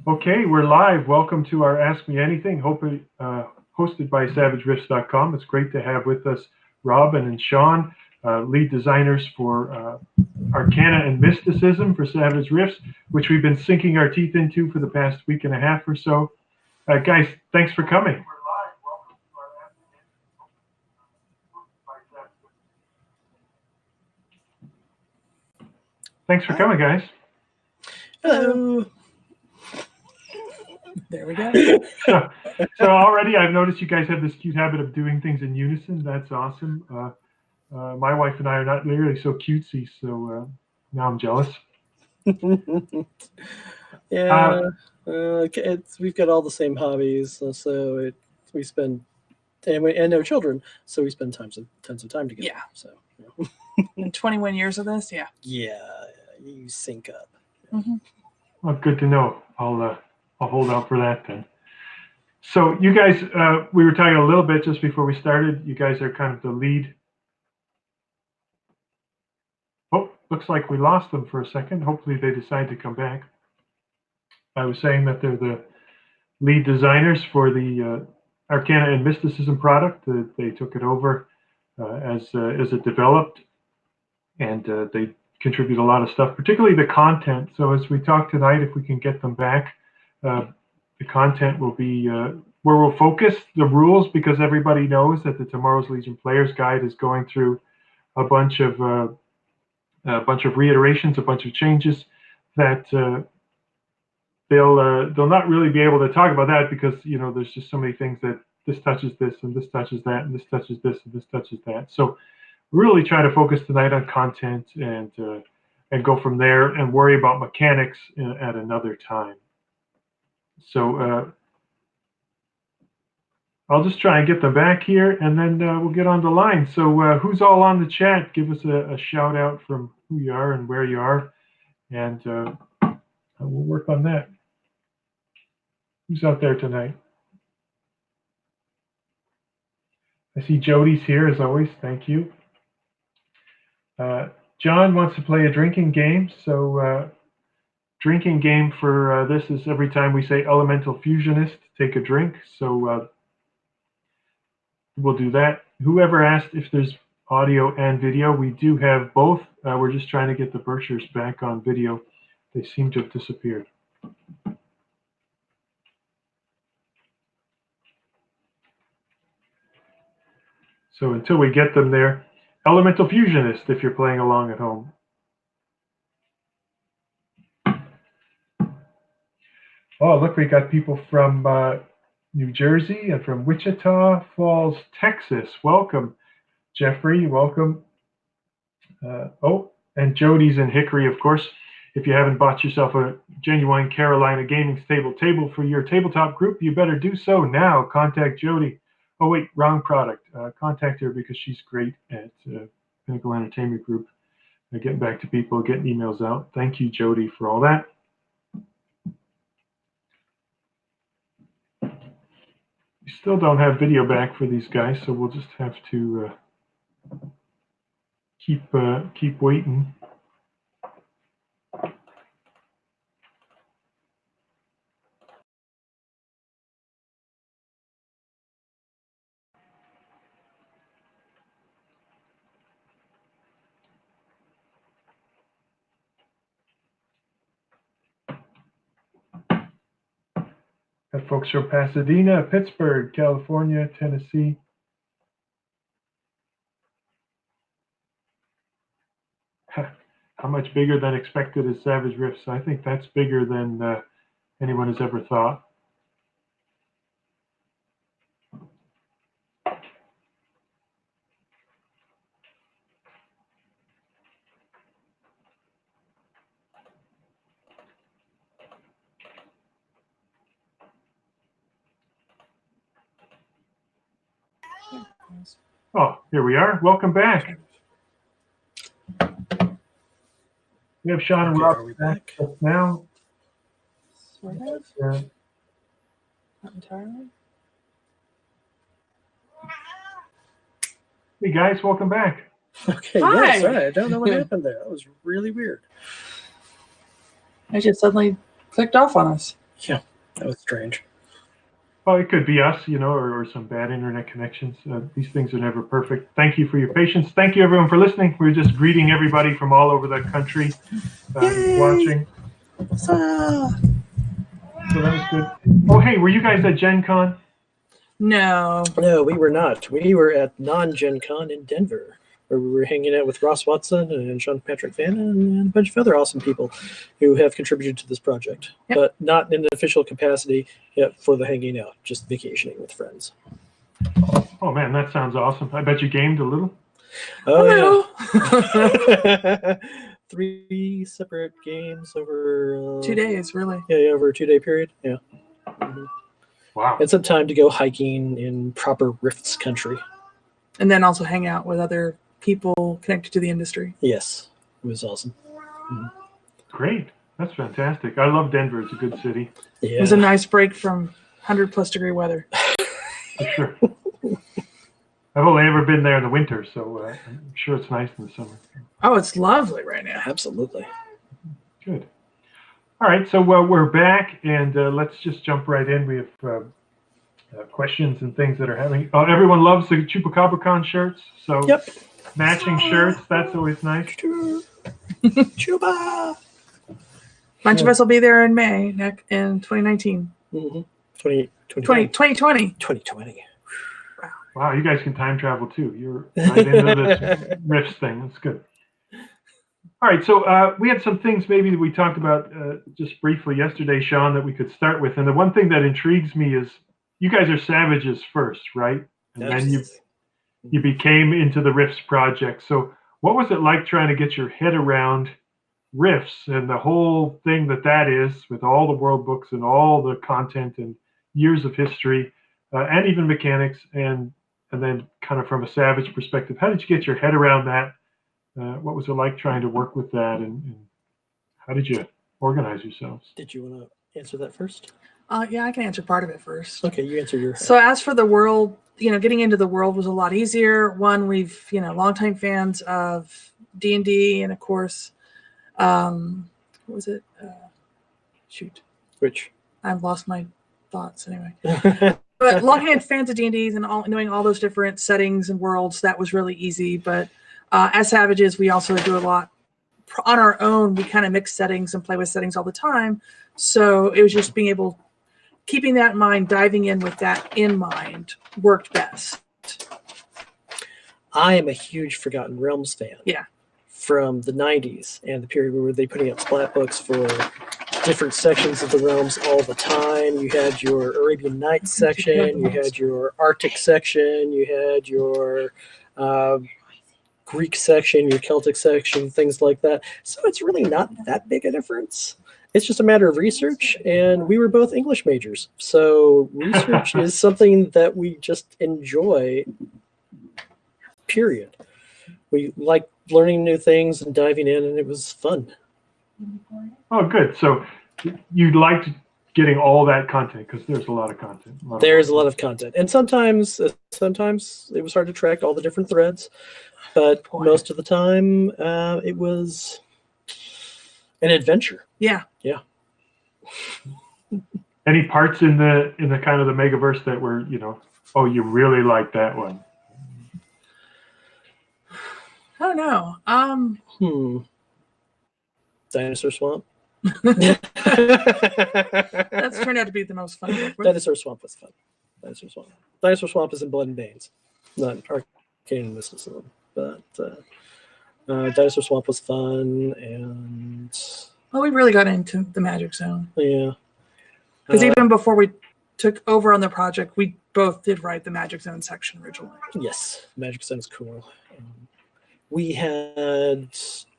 Okay, we're live. Welcome to our Ask Me Anything, hopefully hosted by SavageRiffs.com. It's great to have with us Robin and Sean, lead designers for Arcana and Mysticism for Savage Riffs, which we've been sinking our teeth into for the past week and a half or so. Guys, thanks for coming. Thanks for coming, guys. Hello. There we go. So already I've noticed you guys have this cute habit of doing things in unison. That's awesome. My wife and I are not nearly so cutesy, so now I'm jealous. Yeah, we've got all the same hobbies, so we spend and no children, so we spend tons of time together. Yeah. So in 21 years of this, yeah. Yeah, you sync up. Mm-hmm. Well, good to know. I'll hold out for that then. So you guys, we were talking a little bit just before we started. You guys are kind of the lead. Oh, looks like we lost them for a second. Hopefully they decide to come back. I was saying that they're the lead designers for the Arcana and Mysticism product. They took it over as it developed, and they contribute a lot of stuff, particularly the content. So as we talk tonight, if we can get them back, the content will be where we'll focus the rules, because everybody knows that the Tomorrow's Legion Players Guide is going through a bunch of reiterations, a bunch of changes that they'll not really be able to talk about that, because there's just so many things that this touches this and this touches that and this touches this and this touches that. So we're really trying to focus tonight on content and go from there and worry about mechanics at another time. So I'll just try and get them back here, and then we'll get on the line. So who's all on the chat? Give us a shout out from who you are and where you are, and we'll work on that. Who's out there tonight? I see Jody's here as always. Thank you. John wants to play a drinking game. So drinking game for this is every time we say Elemental Fusionist, take a drink. So we'll do that. Whoever asked if there's audio and video, we do have both. We're just trying to get the Birchers back on video. They seem to have disappeared. So until we get them there, Elemental Fusionist, if you're playing along at home. Oh, look, we got people from New Jersey and from Wichita Falls, Texas. Welcome, Jeffrey. Welcome. And Jody's in Hickory, of course. If you haven't bought yourself a genuine Carolina Gaming table for your tabletop group, you better do so now. Contact Jody. Oh, wait, wrong product. Contact her because she's great at Pinnacle Entertainment Group. Getting back to people, getting emails out. Thank you, Jody, for all that. We still don't have video back for these guys, so we'll just have to keep waiting. Got folks from Pasadena, Pittsburgh, California, Tennessee. How much bigger than expected is Savage Riffs? I think that's bigger than anyone has ever thought. Oh, here we are. Welcome back. We have Sean and Rob back now. Sort of. Not entirely. Hey guys, welcome back. Okay, Hi. yeah, sorry, I don't know what happened there. That was really weird. It just suddenly clicked off on us. Yeah, that was strange. Well, it could be us, or some bad internet connections. These things are never perfect. Thank you for your patience. Thank you, everyone, for listening. We're just greeting everybody from all over the country Yay! watching. Ah. So that was good. Oh, hey, were you guys at Gen Con? No. No, we were not. We were at non-Gen Con in Denver, where we were hanging out with Ross Watson and Sean Patrick Fannin and a bunch of other awesome people who have contributed to this project, Yep. but not in an official capacity yet for the hanging out, just vacationing with friends. Oh, man, that sounds awesome. I bet you gamed a little. Oh, Hello. yeah. 3 separate games over 2 days, really. Yeah, over a 2-day period. Yeah. Mhm. Wow. And some time to go hiking in proper Rifts country. And then also hang out with other people connected to the industry. Yes, it was awesome. Great. That's fantastic. I love Denver. It's a good city. Yeah. It was a nice break from 100+ degree weather. For sure. I've only ever been there in the winter, so I'm sure it's nice in the summer. Oh, it's lovely right now. Absolutely. Good. All right, so we're back, and let's just jump right in. We have questions and things that are happening. Everyone loves the ChupacabraCon shirts, so Yep. matching shirts, that's always nice. Chuba. Bunch of us will be there in May in 2019. Mm-hmm. 2020. 2020. Wow, you guys can time travel too. You're right into this Rifts thing. That's good. All right, so we had some things maybe that we talked about just briefly yesterday, Sean, that we could start with. And the one thing that intrigues me is you guys are Savages first, right? And then you became into the Rifts project. So what was it like trying to get your head around Rifts and the whole thing that is, with all the world books and all the content and years of history and even mechanics, and then kind of from a Savage perspective, how did you get your head around that? What was it like trying to work with that, and how did you organize yourselves? Did you want to answer that first? Yeah, I can answer part of it first. Okay, you answer your. So as for the world, getting into the world was a lot easier. One, we've, longtime fans of D&D, and of course, what was it? Shoot. Which? I've lost my thoughts anyway. But longhand fans of D&Ds and knowing all those different settings and worlds, that was really easy. But as Savages, we also do a lot on our own. We kind of mix settings and play with settings all the time. So it was just keeping that in mind, diving in with that in mind worked best. I am a huge Forgotten Realms fan. Yeah. From the 90s and the period where they putting out splat books for different sections of the realms all the time. You had your Arabian Nights section, you had your Arctic section, you had your Greek section, your Celtic section, things like that. So it's really not that big a difference. It's just a matter of research, and we were both English majors. So research is something that we just enjoy, period. We like learning new things and diving in, and it was fun. Oh, good. So you liked getting all that content, because there's a lot of content. There's a lot of content, and sometimes it was hard to track all the different threads, but most of the time it was an adventure. Yeah. Yeah. Any parts in the kind of the Megaverse that were, you really like that one? I don't know. Dinosaur Swamp. That's turned out to be the most fun. Dinosaur Swamp was fun. Dinosaur Swamp is in Blood and Veins, not Arcane and Mysticism. But Dinosaur Swamp was fun, and we really got into the Magic Zone. Yeah. Because even before we took over on the project, we both did write the Magic Zone section originally. Yes, Magic Zone is cool. We had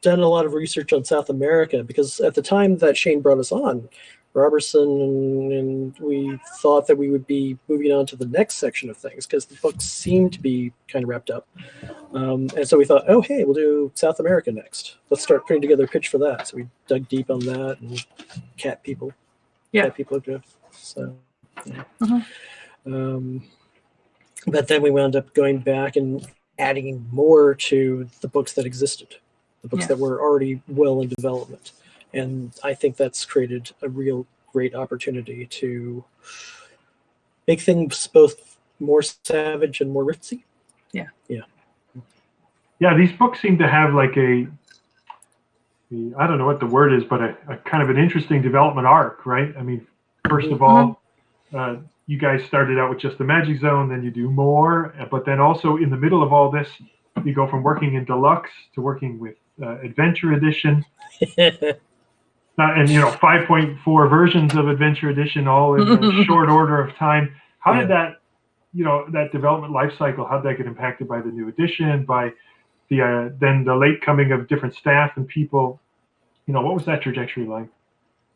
done a lot of research on South America, because at the time that Shane brought us on, Robertson and we thought that we would be moving on to the next section of things, because the books seemed to be kind of wrapped up. And so we thought, oh, hey, we'll do South America next. Let's start putting together a pitch for that. So we dug deep on that, and cat people. Yeah. Cat people are good. So, yeah. But then we wound up going back and adding more to the books that existed, the books that were already well in development. And I think that's created a real great opportunity to make things both more savage and more riftsy. Yeah, these books seem to have like I don't know what the word is, but a kind of an interesting development arc, right? I mean, first of all, you guys started out with just the Magic Zone, then you do more, but then also in the middle of all this, you go from working in Deluxe to working with Adventure Edition. And 5.4 versions of Adventure Edition, all in a short order of time. How did that, that development life cycle, how did that get impacted by the new edition, by then the late coming of different staff and people? What was that trajectory like?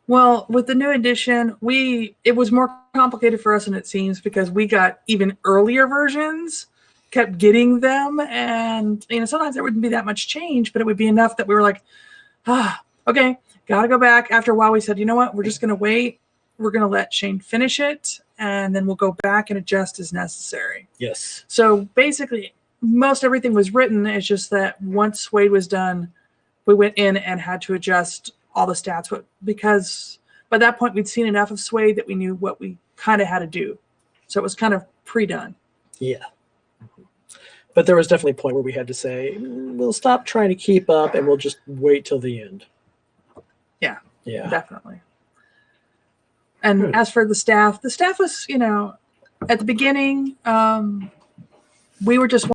Well, with the new edition, it was more complicated for us than it seems, because we got even earlier versions, kept getting them, and sometimes there wouldn't be that much change, but it would be enough that we were like, okay, gotta go back. After a while, we said, you know what, we're just gonna wait. We're gonna let Shane finish it, and then we'll go back and adjust as necessary. Yes. So basically, most everything was written. It's just that once Wade was done, we went in and had to adjust all the stats, because by that point we'd seen enough of Swade that we knew what we kind of had to do. So it was kind of pre-done. Yeah. But there was definitely a point where we had to say, we'll stop trying to keep up and we'll just wait till the end. Yeah. Definitely. And Good. as for the staff was, at the beginning, we were just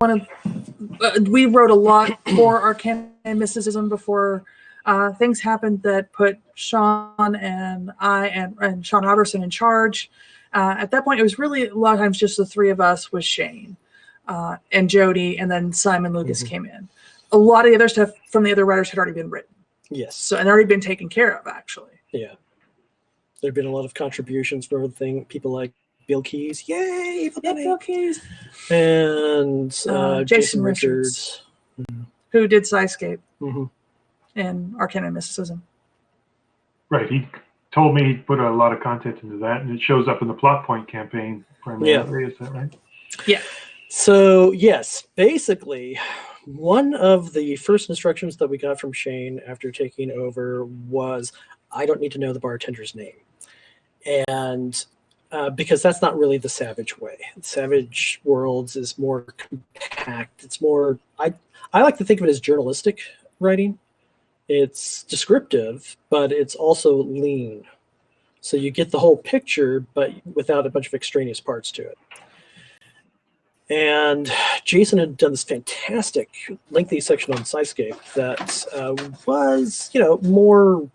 we wrote a lot for Arcana and Mysticism before things happened that put Sean and I and Sean Alderson in charge. At that point, it was really a lot of times just the three of us with Shane and Jody, and then Simon Lucas came in. A lot of the other stuff from the other writers had already been written. Yes. And already been taken care of, actually. Yeah. There have been a lot of contributions from people like Bill Keys. Yay! Bill Keys. And Jason Richards. Who did Psycape Mm-hmm. and Arcana and Mysticism. Right. He told me he put a lot of content into that, and it shows up in the Plot Point campaign primarily. Yeah. Is that right? Yeah. So, yes, basically, one of the first instructions that we got from Shane after taking over was, I don't need to know the bartender's name. And because that's not really the Savage way. Savage Worlds is more compact. It's more, I like to think of it as journalistic writing. It's descriptive, but it's also lean. So you get the whole picture, but without a bunch of extraneous parts to it. And Jason had done this fantastic lengthy section on Psycape that was, more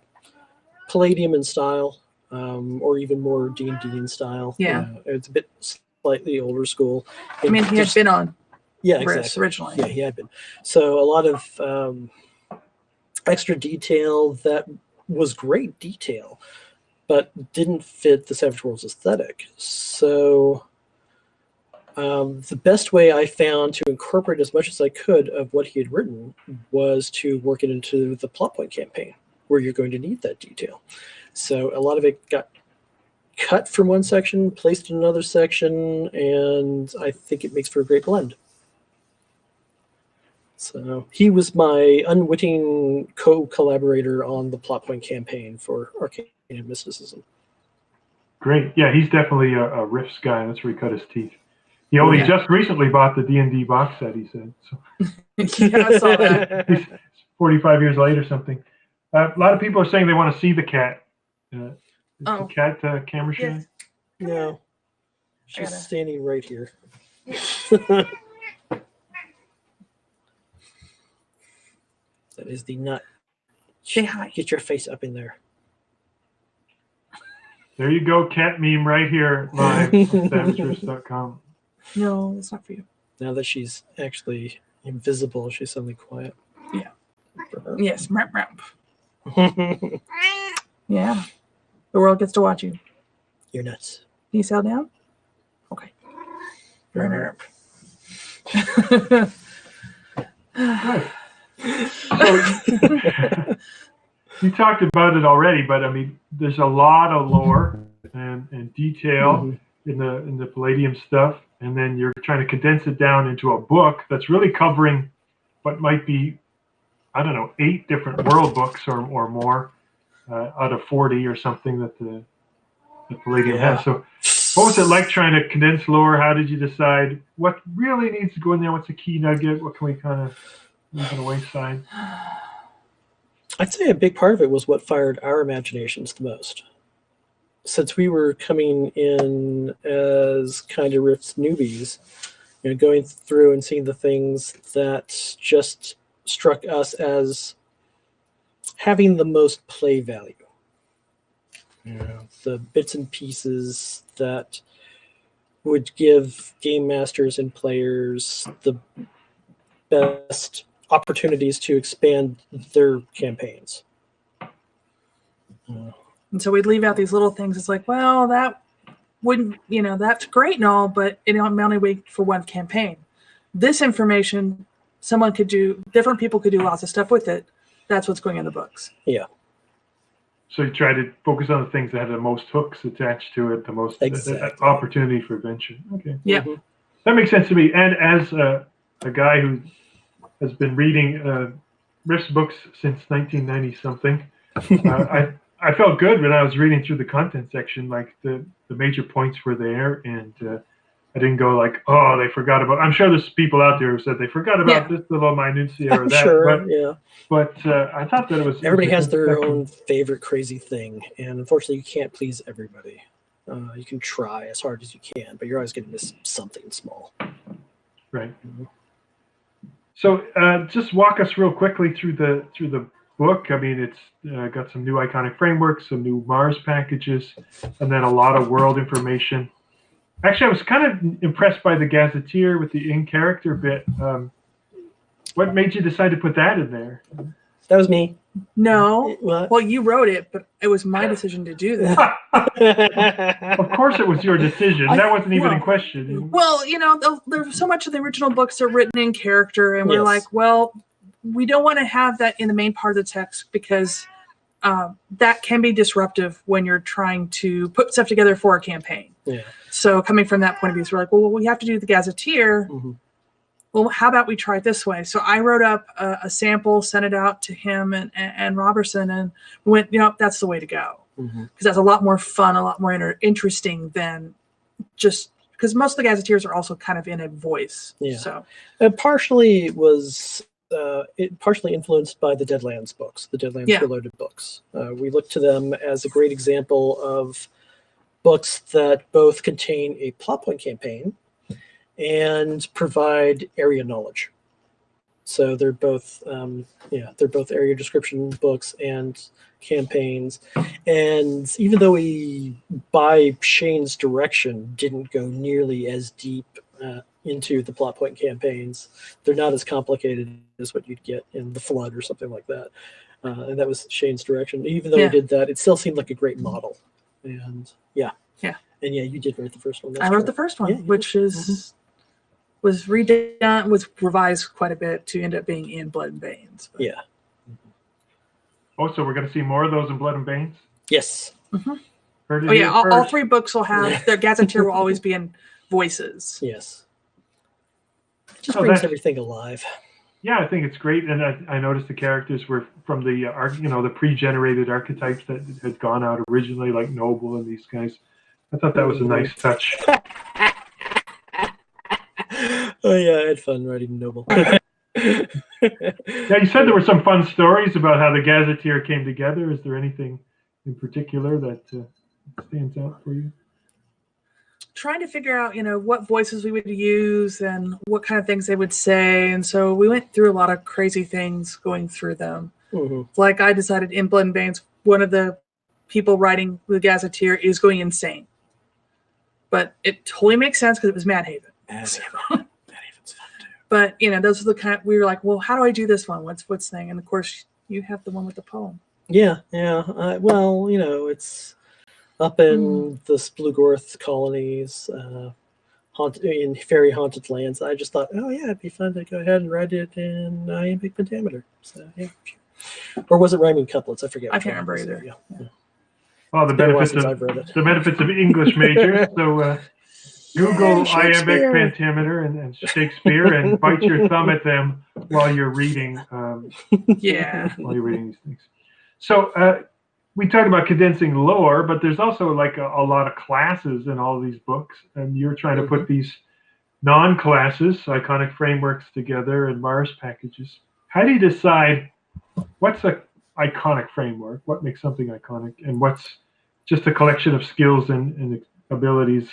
Palladium in style, or even more D&D in style. Yeah. It's a bit slightly older school. I mean, he had been on exactly. originally. Yeah, he had been. So a lot of extra detail that was great detail, but didn't fit the Savage Worlds aesthetic. So the best way I found to incorporate as much as I could of what he had written was to work it into the Plot Point campaign, where you're going to need that detail. So a lot of it got cut from one section, placed in another section, and I think it makes for a great blend. So he was my unwitting co-collaborator on the Plot Point campaign for Arcana and Mysticism. Great. Yeah, he's definitely a riffs guy. That's where he cut his teeth. He only just recently bought the D&D box set, he said. So. Yeah, I saw that. He's 45 years late or something. A lot of people are saying they want to see the cat. Is the cat camera shy? Yes. No, she's standing right here. That is the nut. Say hi. Get your face up in there. There you go, cat meme right here live on SavageRiffs.com. No, it's not for you. Now that she's actually invisible, she's suddenly quiet. Yeah. For her. Yes, ramp. Yeah. The world gets to watch you. You're nuts. Can you settle down? Okay. Right. Right. So, you talked about it already, but I mean, there's a lot of lore and detail in the Palladium stuff, and then you're trying to condense it down into a book that's really covering what might be, I don't know, 8 different world books or more out of 40 or something that Palladium Yeah. has. So what was it like trying to condense lore? How did you decide what really needs to go in there? What's a key nugget? What can we kind of leave on the wayside? I'd say a big part of it was what fired our imaginations the most. Since we were coming in as kind of Rift's newbies, going through and seeing the things that just struck us as having the most play value. The bits and pieces that would give game masters and players the best opportunities to expand their campaigns. And so we'd leave out these little things. It's like, well, that wouldn't, that's great and all, but it only wait for one campaign. This information, different people could do lots of stuff with it. That's what's going in the books. Yeah. So you try to focus on the things that have the most hooks attached to it, the most opportunity for adventure. Okay. Yeah. Mm-hmm. That makes sense to me. And as a guy who has been reading Rift's books since 1990 something, I felt good when I was reading through the content section. Like the major points were there, and I didn't go like, oh, they forgot about. I'm sure there's people out there who said they forgot about this little minutia or that. Sure, yeah. But I thought that it was. Everybody has their own favorite crazy thing, and unfortunately, you can't please everybody. You can try as hard as you can, but you're always going to miss something small. Right. So just walk us real quickly through the book. I mean, it's got some new iconic frameworks, some new Mars packages, and then a lot of world information. Actually, I was kind of impressed by the Gazetteer with the in-character bit. What made you decide to put that in there? That was me. No. What? Well, you wrote it, but it was my decision to do that. Of course it was your decision. That wasn't even in question. Well, there's so much of the original books are written in character, and we're like, well, we don't want to have that in the main part of the text because that can be disruptive when you're trying to put stuff together for a campaign. Yeah. So coming from that point of view, so we're like, well, we have to do the Gazetteer. Mm-hmm. Well, how about we try it this way? So I wrote up a sample, sent it out to him and Robertson, and we went, that's the way to go. Because that's a lot more fun, a lot more interesting than just because most of the Gazetteers are also kind of in a voice. Yeah. So it partially influenced by the Deadlands books, the Deadlands Reloaded books. We look to them as a great example of books that both contain a plot point campaign and provide area knowledge. So they're both area description books and campaigns. And even though we, by Shane's direction, didn't go nearly as deep into the plot point campaigns, they're not as complicated as what you'd get in The Flood or something like that. And that was Shane's direction. Even though we did that, it still seemed like a great model. And and you did write the first one. I wrote the first one, which was redone, was revised quite a bit to end up being in Blood and Veins. But. Yeah. Oh, so we're going to see more of those in Blood and Veins? Yes. Mm-hmm. All three books will have their Gazetteer will always be in voices. Yes. It just brings everything alive. Yeah, I think it's great, and I noticed the characters were from the pre-generated archetypes that had gone out originally, like Noble and these guys. I thought that was a nice touch. Oh yeah, I had fun writing Noble. Now, you said there were some fun stories about how the Gazetteer came together. Is there anything in particular that stands out for you? Trying to figure out, what voices we would use and what kind of things they would say. And so we went through a lot of crazy things going through them. Mm-hmm. Like I decided in Blood and Veins, one of the people writing the Gazetteer is going insane. But it totally makes sense because it was Mad Haven. Mad Haven's fun too. But, those are the kind we were like, well, how do I do this one? What's thing? And of course, you have the one with the poem. Yeah. Well, it's up in the Splugorth colonies, in fairy haunted lands. I just thought, it'd be fun to go ahead and write it in iambic pentameter. So yeah, sure. Or was it rhyming couplets? I forget. I can't remember either. Yeah. Well, the benefits of English majors. So Google iambic pentameter and Shakespeare and bite your thumb at them while you're reading. While you're reading these things. So we talked about condensing lore, but there's also like a lot of classes in all these books, and you're trying to put these non-classes, iconic frameworks together and Mars packages. How do you decide what's a iconic framework? What makes something iconic, and what's just a collection of skills and abilities?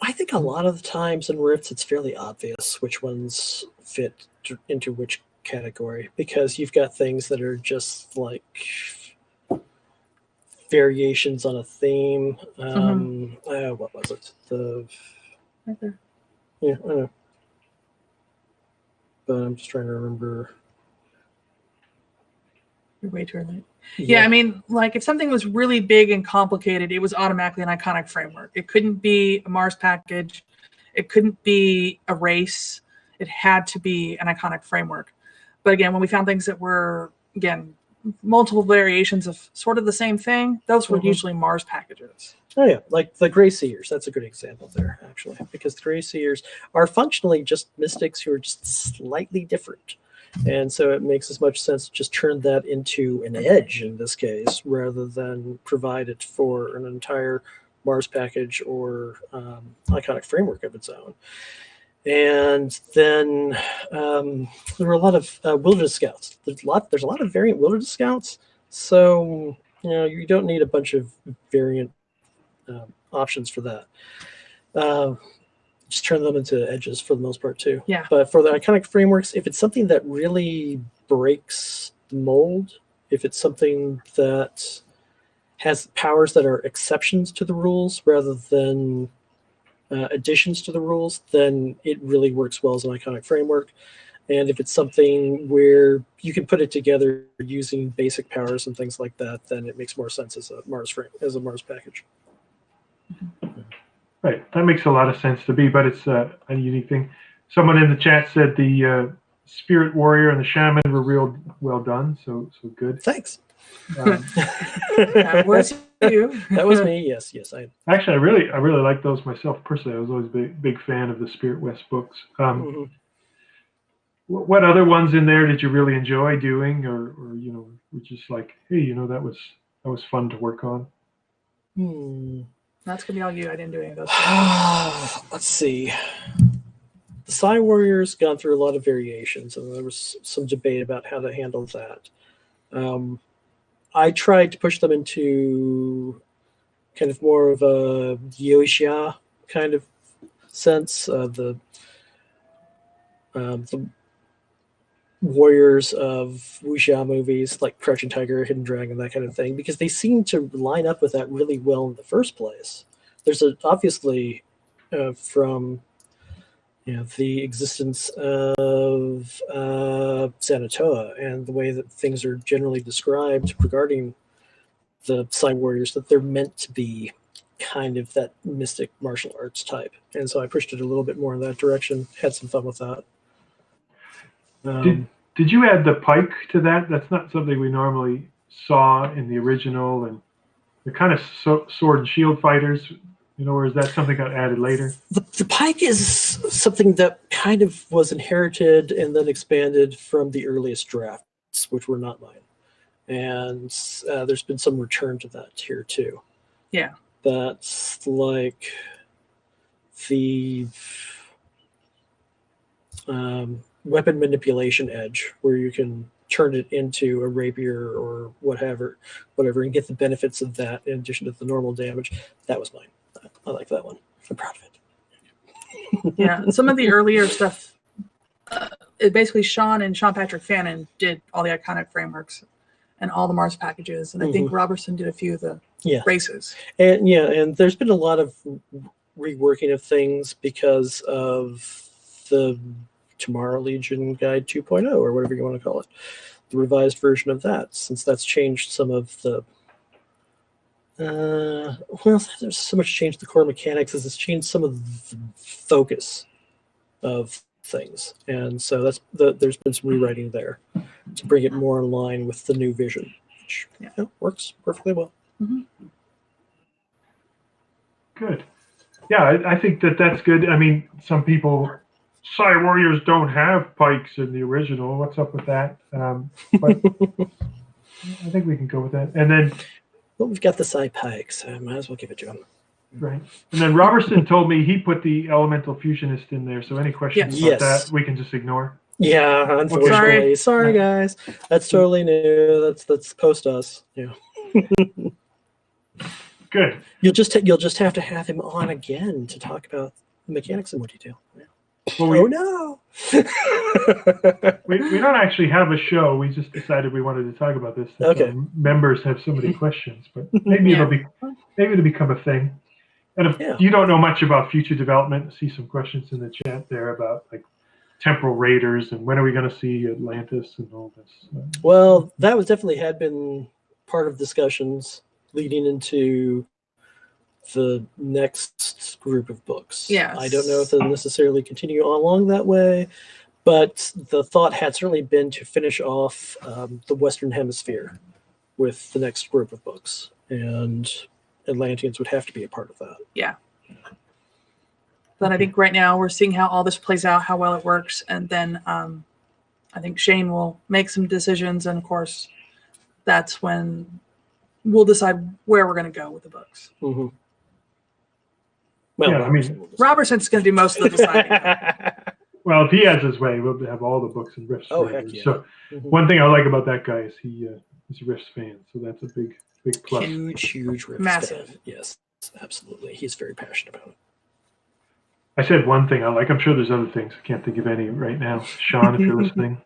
I think a lot of the times in Rifts, it's fairly obvious which ones fit into which category, because you've got things that are just like variations on a theme. What was it? Right there. Yeah, I know. But I'm just trying to remember. You're way too early. Yeah, I mean, like if something was really big and complicated, it was automatically an iconic framework. It couldn't be a Mars package. It couldn't be a race. It had to be an iconic framework. But again, when we found things that were, again, multiple variations of sort of the same thing, those were usually Mars packages. Oh yeah, like the Grey Seers. That's a good example there, actually, because the Grey Seers are functionally just mystics who are just slightly different. And so it makes as much sense to just turn that into an edge in this case, rather than provide it for an entire Mars package or iconic framework of its own. And then there were a lot of wilderness scouts. There's a lot of variant wilderness scouts. So you don't need a bunch of variant options for that. Just turn them into edges for the most part too. Yeah. But for the iconic frameworks, if it's something that really breaks the mold, if it's something that has powers that are exceptions to the rules rather than additions to the rules, then it really works well as an iconic framework. And if it's something where you can put it together using basic powers and things like that, then it makes more sense as a Mars package. Right, that makes a lot of sense to me, but it's a unique thing. Someone in the chat said the Spirit Warrior and the Shaman were real well done, so good. Thanks. That was you. That was me. Yes. Actually, I really like those myself personally. I was always a big fan of the Spirit West books. What other ones in there did you really enjoy doing, or were just like, hey, that was fun to work on? That's gonna be all you. I didn't do any of those. Let's see. The Psy Warriors gone through a lot of variations, and there was some debate about how to handle that. I tried to push them into kind of more of a Yoshia kind of sense. The warriors of wuxia movies like Crouching Tiger, Hidden Dragon, that kind of thing, because they seem to line up with that really well in the first place. There's obviously from the existence of Sanatoa and the way that things are generally described regarding the Psy Warriors, that they're meant to be kind of that mystic martial arts type. And so I pushed it a little bit more in that direction, had some fun with that. Did you add the pike to that? That's not something we normally saw in the original, and the kind of sword and shield fighters, or is that something that got added later? The pike is something that kind of was inherited and then expanded from the earliest drafts, which were not mine. And there's been some return to that here too. Yeah. That's like the weapon manipulation edge, where you can turn it into a rapier or whatever, and get the benefits of that in addition to the normal damage. That was mine. I like that one. I'm proud of it. Yeah, some of the earlier stuff, it basically Sean Patrick Fannin did all the iconic frameworks and all the Mars packages, and I think Robertson did a few of the races. And there's been a lot of reworking of things because of the Tomorrow Legion Guide 2.0, or whatever you want to call it, the revised version of that, since that's changed some of the there's so much change to the core mechanics as it's changed some of the focus of things, and so there's been some rewriting there to bring it more in line with the new vision, which works perfectly well. Good. Yeah, I think that's good. I mean, some people, Psy Warriors don't have pikes in the original. What's up with that? But I think we can go with that. And then, Well, we've got the Psycape, so I might as well give it to him. right. And then Robertson told me he put the elemental fusionist in there. So any questions about Yes. that, we can just ignore. Yeah, unfortunately. Sorry, guys. That's totally new. That's post us. Yeah. Good. You'll just have to have him on again to talk about the mechanics in more detail. Yeah. Well, Oh no. we don't actually have a show. We just decided we wanted to talk about this. Okay. Members have so many questions, but maybe Yeah. it'll become a thing. And if Yeah. you don't know much about future development, see some questions in the chat there about like temporal raiders and when are we going to see Atlantis and all this. Well, that was definitely had been part of discussions leading into the next group of books. Yes. I don't know if they'll necessarily continue along that way, but the thought had certainly been to finish off the Western Hemisphere with the next group of books, and Atlanteans would have to be a part of that. Yeah. But I think right now we're seeing how all this plays out, how well it works, and then I think Shane will make some decisions, and of course, that's when we'll decide where we're going to go with the books. Mm-hmm. Well, Yeah, I mean, Robertson's going to do most of the deciding. well, if he has his way, we'll have all the books and Riffs. Oh, heck yeah. So Mm-hmm. one thing I like about that guy is he's a Riffs fan, so that's a big plus. Huge Rift Massive. fan. Yes, absolutely. He's very passionate about it. I said one thing I like. I'm sure there's other things. I can't think of any right now. Sean, if you're listening.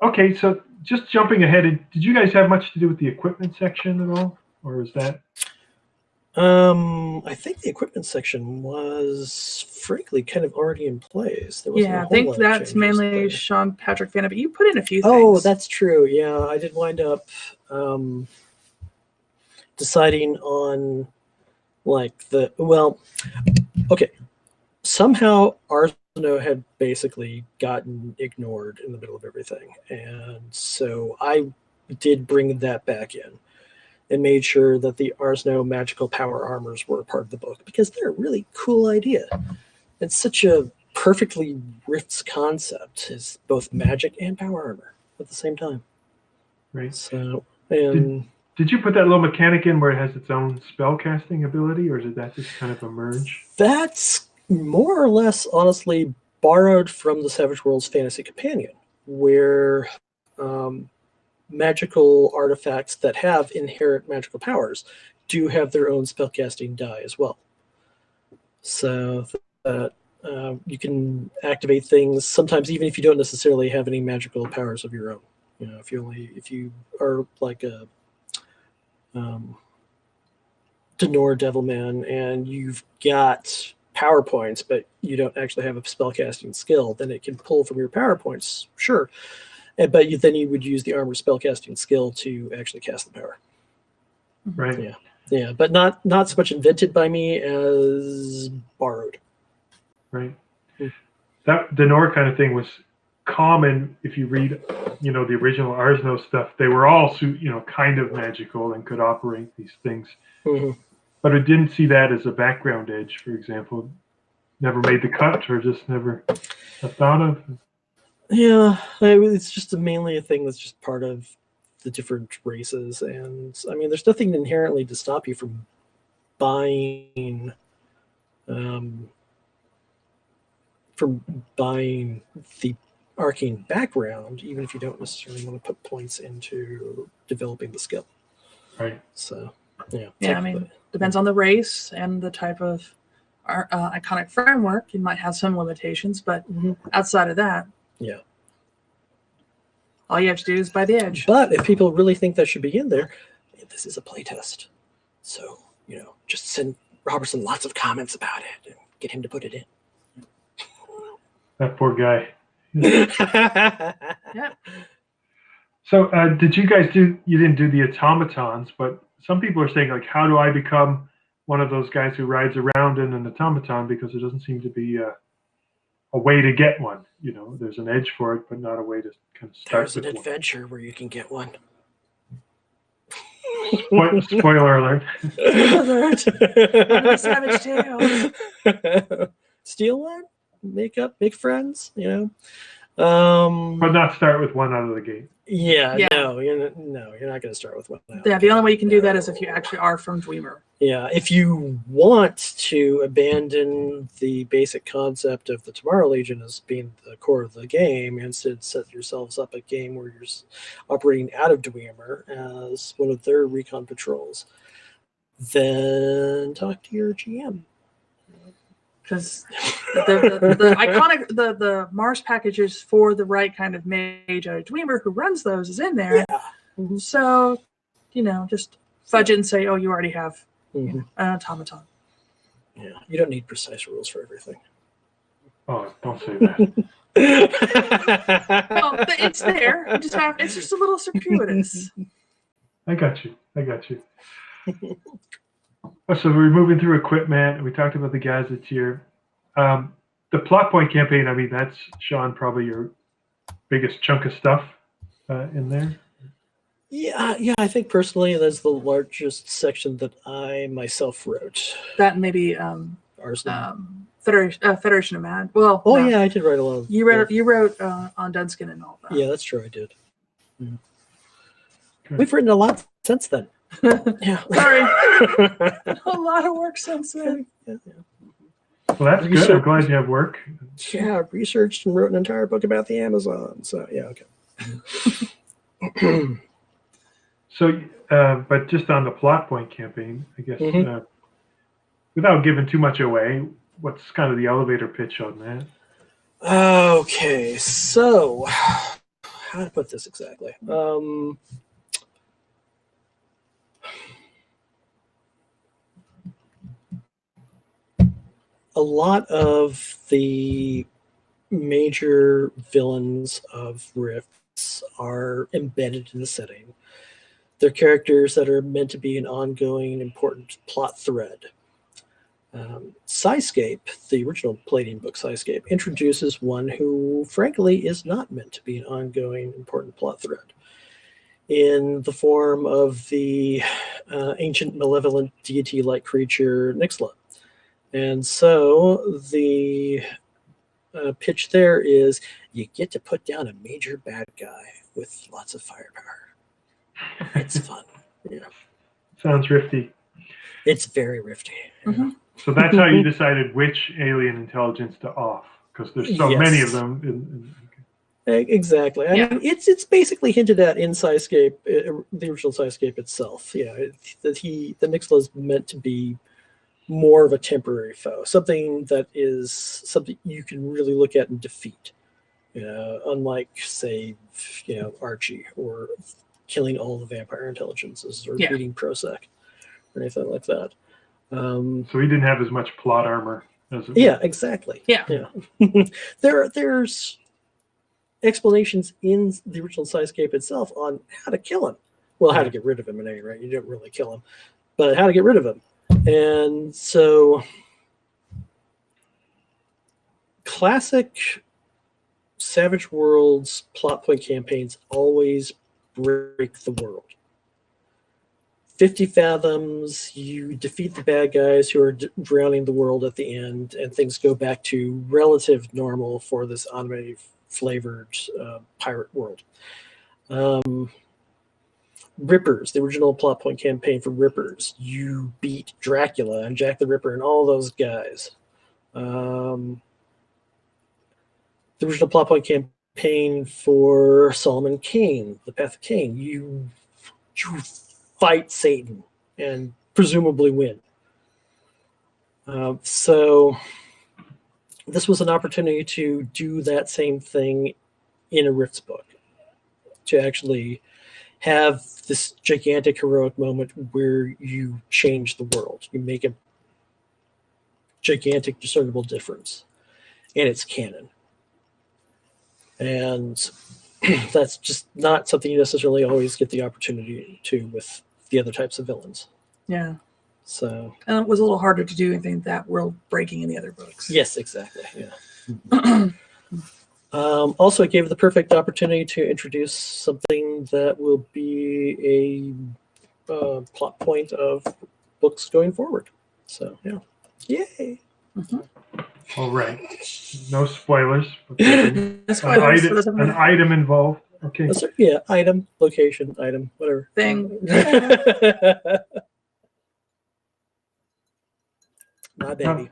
Okay, so just jumping ahead, did you guys have much to do with the equipment section at all? Or is that? I think the equipment section was frankly kind of already in place. There wasn't a Yeah, I whole think lot of that's changes mainly there. Sean Patrick fan, but you put in a few Oh, things. that's true. Yeah, I did wind up deciding on okay. Somehow Arsino had basically gotten ignored in the middle of everything. And so I did bring that back in and made sure that the Arsino magical power armors were a part of the book because they're a really cool idea. It's such a perfectly Rifts concept, is both magic and power armor at the same time. Right. So, and Did you put that little mechanic in where it has its own spell casting ability, or did that just kind of emerge? that's more or less, honestly, borrowed from the Savage Worlds Fantasy Companion, where magical artifacts that have inherent magical powers do have their own spellcasting die as well. So that you can activate things sometimes even if you don't necessarily have any magical powers of your own. You know, if you are like a Denor Devilman and you've got power points, but you don't actually have a spellcasting skill, then it can pull from your power points, sure. But then you would use the armor spellcasting skill to actually cast the power. Right. Yeah, but not so much invented by me as borrowed. Right. That Denor kind of thing was common if you read, the original Arsino stuff. They were all, kind of magical and could operate these things. Mm-hmm. But I didn't see that as a background edge, for example. Never made the cut or just never thought of. Yeah, it's just mainly a thing that's just part of the different races. And I mean, there's nothing inherently to stop you from buying the arcane background, even if you don't necessarily want to put points into developing the skill. Right. So, yeah. Yeah, I mean, depends on the race and the type of iconic framework. You might have some limitations, but outside of that, yeah. All you have to do is buy the edge. But if people really think that should be in there, this is a playtest. So, just send Robertson lots of comments about it and get him to put it in. That poor guy. Yeah. So did you guys you didn't do the automatons, but some people are saying, like, how do I become one of those guys who rides around in an automaton, because there doesn't seem to be a way to get one. There's an edge for it, but not a way to kind of start There's an with adventure where you can get one. one. Spoiler alert. Savage Tales. Steal one, make friends, But not start with one out of the gate. Yeah, Yeah. no, you're not going to start with one. Yeah, the only way you can do that is if you actually are from Dwemer. Yeah, if you want to abandon the basic concept of the Tomorrow Legion as being the core of the game, and instead set yourselves up a game where you're operating out of Dwemer as one of their recon patrols, then talk to your GM. Because the iconic the Mars packages for the right kind of mage out of Dwemer who runs those is in there. Yeah. Mm-hmm. So, just fudge it and say, oh, you already have Mm-hmm. an automaton. Yeah, you don't need precise rules for everything. Oh, don't say that. Well, it's there. It's just a little circuitous. I got you. So we're moving through equipment. We talked about the gadgets here. The plot point campaign, I mean, that's, Sean, probably your biggest chunk of stuff in there. Yeah, I think personally that's the largest section that I myself wrote. That and maybe Arsenal. Federation of Mad. Well, Oh no. yeah, I did write a lot of. You wrote on Dunskin and all that. Yeah, that's true. I did. Good. We've written a lot since then. Yeah. Sorry. A lot of work since then. Yeah. Well, that's good. I'm glad you have work. Yeah, researched and wrote an entire book about the Amazon. So yeah, okay. So, but just on the plot point campaign, I guess, Mm-hmm. Without giving too much away, what's kind of the elevator pitch on that? Okay, so how to put this exactly? A lot of the major villains of Rifts are embedded in the setting. They're characters that are meant to be an ongoing, important plot thread. Psycape, the original Palladium book Psycape, introduces one who, frankly, is not meant to be an ongoing, important plot thread, in the form of the ancient, malevolent, deity-like creature Nixla. And so the pitch there is you get to put down a major bad guy with lots of firepower. It's fun. Yeah. Sounds rifty. It's very rifty. Mm-hmm. So that's how you decided which alien intelligence to off, because there's so many of them. Exactly. I mean, it's basically hinted at in Psycape, the original Psycape itself. Yeah, the Nixla is meant to be more of a temporary foe, something that is something you can really look at and defeat. Unlike, say, Archie, or killing all the vampire intelligences, or beating Prosec, or anything like that. So he didn't have as much plot armor as it Yeah, exactly. Yeah. There's explanations in the original Psycape itself on how to kill him. Well, how to get rid of him, at any rate. You didn't really kill him, but how to get rid of him. And so, classic Savage Worlds plot point campaigns always break the world. 50 fathoms, you defeat the bad guys who are drowning the world at the end, and things go back to relative normal for this anime-flavored pirate world. Rippers, the original plot point campaign for Rippers, you beat Dracula and Jack the Ripper and all those guys. The original plot point campaign for Solomon Kane, the Path of Cain, you fight Satan and presumably win. So this was an opportunity to do that same thing in a Rifts book, to actually have this gigantic heroic moment where you change the world. You make a gigantic discernible difference, and it's canon. And that's just not something you necessarily always get the opportunity to with the other types of villains. Yeah. So, and it was a little harder to do anything that world breaking in the other books. Yes, exactly. Yeah. Also, it gave the perfect opportunity to introduce something that will be a plot point of books going forward. So, yeah. Yay! Mm-hmm. All right. No spoilers. Spoilers. An item involved. Okay. Yeah, item, location, item, whatever. Thing. My baby.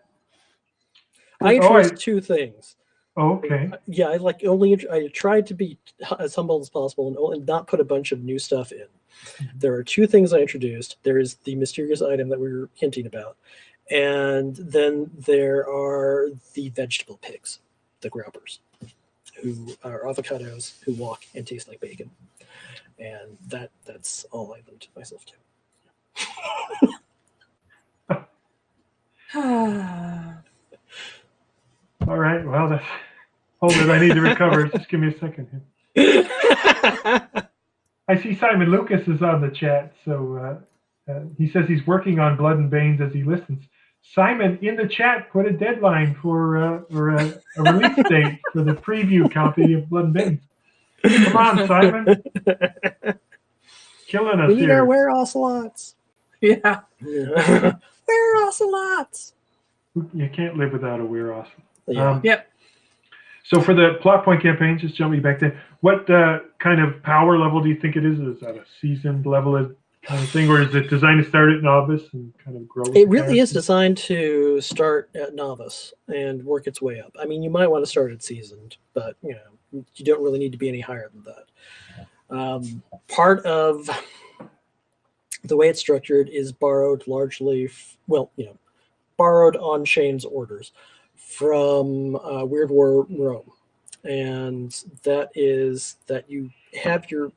Oh, I introduced two things. Okay. Yeah, I tried to be as humble as possible and not put a bunch of new stuff in. There are two things I introduced. There is the mysterious item that we were hinting about, and then there are the vegetable pigs, the graupers, who are avocados who walk and taste like bacon. And that's all I limited myself to. All right. Well, that's hold it. I need to recover. Just give me a second here. I see Simon Lucas is on the chat, so he says he's working on Blood and Banes as he listens. Simon, in the chat, put a deadline for or a release date for the preview copy of Blood and Banes. Come on, Simon. Killing us We need here. our were-ocelots. Yeah. Were-ocelots. You can't live without a weird awesome. Yeah. Yep. So for the plot point campaign, just jumping back there, what kind of power level do you think it is? Is that a seasoned level kind of thing, or is it designed to start at novice and kind of grow? It really is designed to start at novice and work its way up. I mean, you might want to start at seasoned, but you don't really need to be any higher than that. Part of the way it's structured is borrowed largely, borrowed on Shane's orders from Weird War Rome, and that is that you have your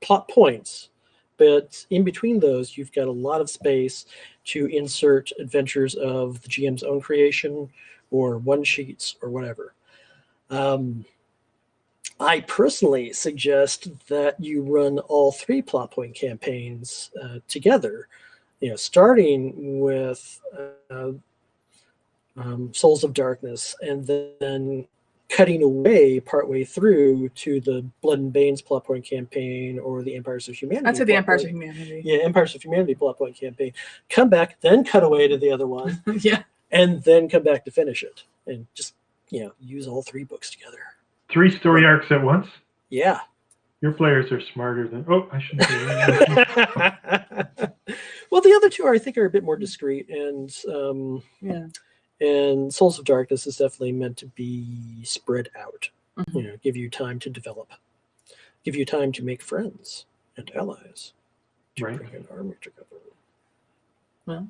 plot points, but in between those, you've got a lot of space to insert adventures of the GM's own creation or one sheets or whatever. I personally suggest that you run all three plot point campaigns together, starting with Souls of Darkness and then cutting away partway through to the Blood and Banes plot point campaign or the Empires of Humanity. I'd say the Empires of Humanity. Yeah, Empires of Humanity plot point campaign. Come back, then cut away to the other one. Yeah. And then come back to finish it. And just, use all three books together. 3 story arcs at once? Yeah. Your players are smarter than... Oh, I shouldn't say that. Well, the other two, I think, are a bit more discreet. And and Souls of Darkness is definitely meant to be spread out. Mm-hmm. Give you time to develop. Give you time to make friends and allies. To bring an army together. Well.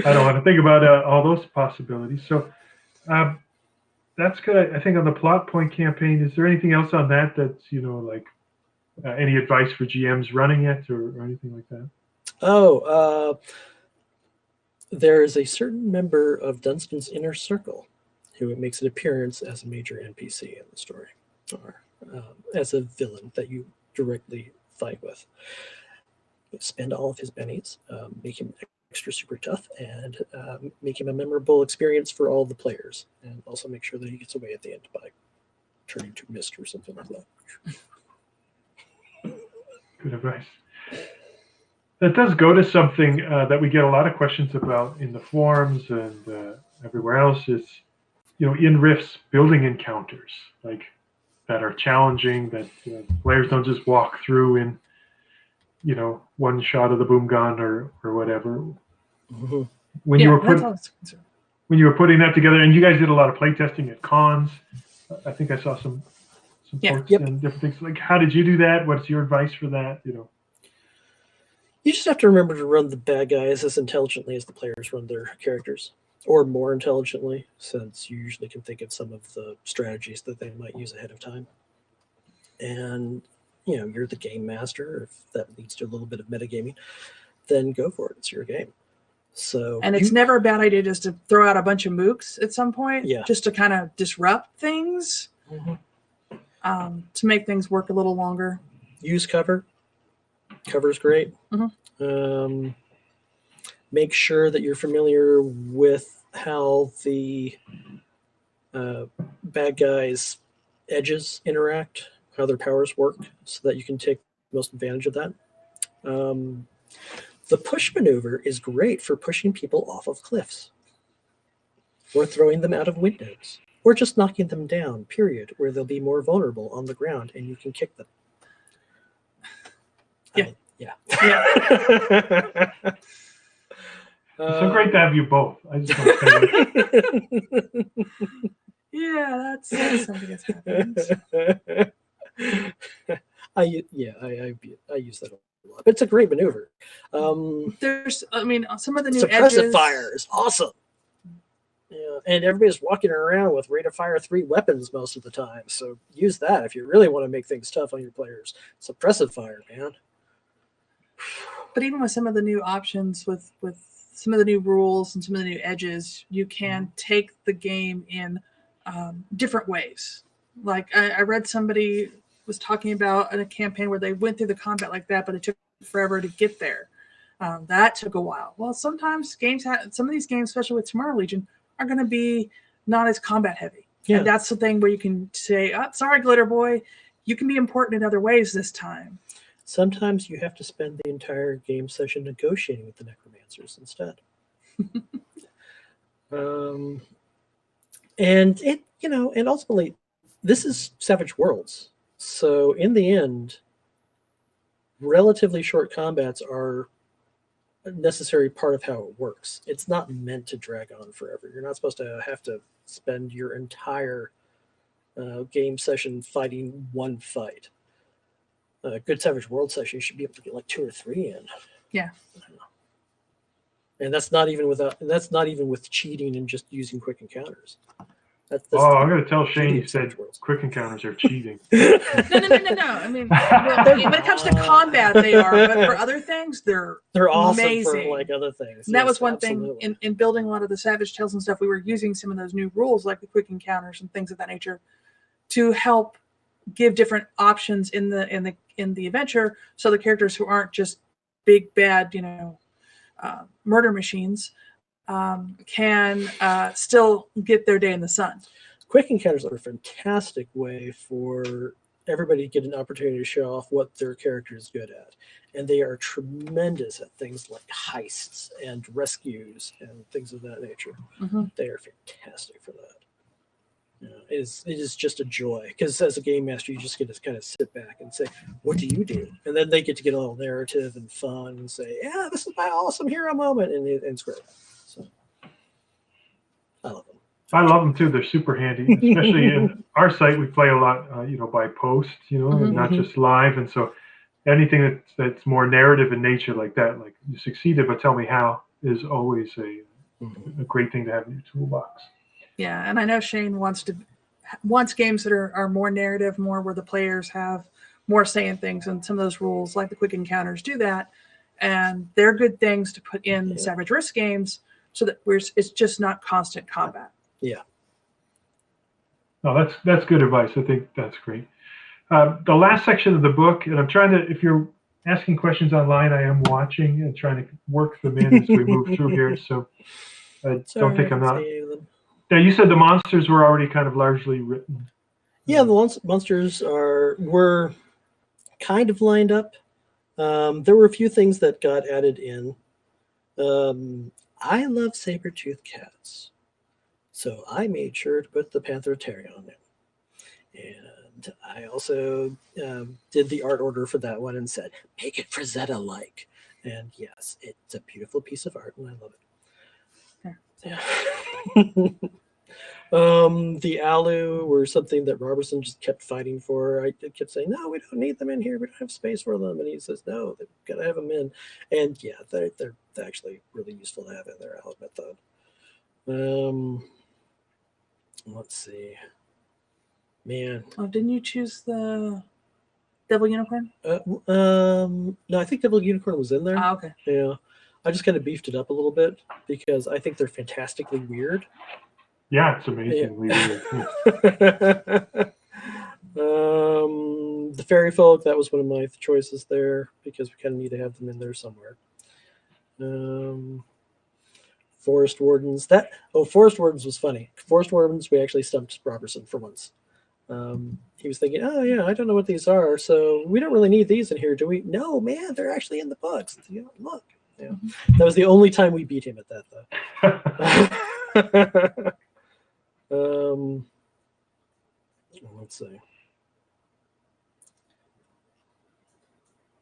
I don't want to think about all those possibilities. So that's good. I think on the plot point campaign, is there anything else on that that's, any advice for GMs running it or anything like that? There is a certain member of Dunstan's inner circle who makes an appearance as a major NPC in the story, or as a villain that you directly fight with. Spend all of his bennies, make him extra super tough, and make him a memorable experience for all the players, and also make sure that he gets away at the end by turning to mist or something like that. Good advice. That does go to something that we get a lot of questions about in the forums and everywhere else is, in Rifts, building encounters that are challenging, that players don't just walk through in, one shot of the boom gun or whatever. Mm-hmm. When you were putting that together, and you guys did a lot of playtesting at cons, I think I saw some folks and different things. How did you do that? What's your advice for that? You just have to remember to run the bad guys as intelligently as the players run their characters, or more intelligently, since you usually can think of some of the strategies that they might use ahead of time. And, you're the game master. If that leads to a little bit of metagaming, then go for it. It's your game. And it's never a bad idea just to throw out a bunch of mooks at some point, Yeah. just to kind of disrupt things, to make things work a little longer. Use cover. Cover's great. Mm-hmm. Make sure that you're familiar with how the bad guys' edges interact, how their powers work, so that you can take most advantage of that. The push maneuver is great for pushing people off of cliffs or throwing them out of windows. or just knocking them down, period, where they'll be more vulnerable on the ground and you can kick them. Yeah. Yeah. It's so great to have you both. I just want to say that. Yeah, that's something that's happened. I use that a lot. But it's a great maneuver. There's, I mean, some of the new Suppressive edges. fire is awesome. Yeah, and everybody's walking around with rate of fire 3 weapons most of the time. So use that if you really want to make things tough on your players. Suppressive fire, man. But even with some of the new options, with some of the new rules and some of the new edges, you can take the game in different ways. Like I read somebody was talking about in a campaign where they went through the combat like that, but it took forever to get there. That took a while. Well, sometimes some of these games, especially with Tomorrow Legion, are going to be not as combat heavy. Yeah. And that's the thing where you can say, oh, sorry, Glitter Boy, you can be important in other ways this time. Sometimes you have to spend the entire game session negotiating with the necromancers instead. And it, and ultimately, this is Savage Worlds. So in the end, relatively short combats are a necessary part of how it works. It's not meant to drag on forever. You're not supposed to have to spend your entire game session fighting one fight. A good Savage World session, you should be able to get like 2 or 3 in. Yeah. And that's not even with cheating and just using quick encounters. That's I'm going to tell Shane beauty you of said Savage Worlds. quick encounters are cheating. No. I mean, when it comes to combat, they are. But for other things, they're awesome amazing. for like other things. And that Yes, was one absolutely. thing in building a lot of the Savage Tales and stuff. We were using some of those new rules, like the quick encounters and things of that nature, to help give different options in the adventure, so the characters who aren't just big bad, murder machines, can still get their day in the sun. Quick encounters are a fantastic way for everybody to get an opportunity to show off what their character is good at. And they are tremendous at things like heists and rescues and things of that nature. Mm-hmm. They are fantastic for that. It is just a joy, because as a game master, you just get to kind of sit back and say, what do you do? And then they get to get a little narrative and fun and say, yeah, this is my awesome hero moment, and it's great. So I love them. I love them too. They're super handy, especially in our site. We play a lot, by post, and not just live. And so anything that's more narrative in nature like that, like you succeeded, but tell me how, is always a great thing to have in your toolbox. Yeah, and I know Shane wants games that are more narrative, more where the players have more say in things, and some of those rules, like the quick encounters, do that. And they're good things to put in Savage Risk games, so that it's just not constant combat. Yeah. No, that's good advice. I think that's great. The last section of the book, and I'm trying to, if you're asking questions online, I am watching and trying to work them in as we move through here. So I don't think I'm not. Now, you said the monsters were already kind of largely written. Yeah, the monsters were kind of lined up. There were a few things that got added in. I love saber-toothed cats, so I made sure to put the Panther-Terrier on it. And I also did the art order for that one and said, make it Frazetta-like. And yes, it's a beautiful piece of art, and I love it. Yeah. The Alu were something that Robertson just kept fighting for. I kept saying, no, we don't need them in here. We don't have space for them. And he says, no, they've got to have them in. And yeah, they're actually really useful to have in their Alu method. Let's see. Man. Oh, didn't you choose the Devil Unicorn? No, I think Devil Unicorn was in there. Ah, okay. Yeah. I just kind of beefed it up a little bit because I think they're fantastically weird. Yeah, it's amazingly weird. The fairy folk, that was one of my choices there because we kind of need to have them in there somewhere. Forest wardens. Forest wardens was funny. Forest wardens, we actually stumped Robertson for once. He was thinking, oh yeah, I don't know what these are, so we don't really need these in here, do we? No, man, they're actually in the books. Look. Yeah. That was the only time we beat him at that, though. Let's see.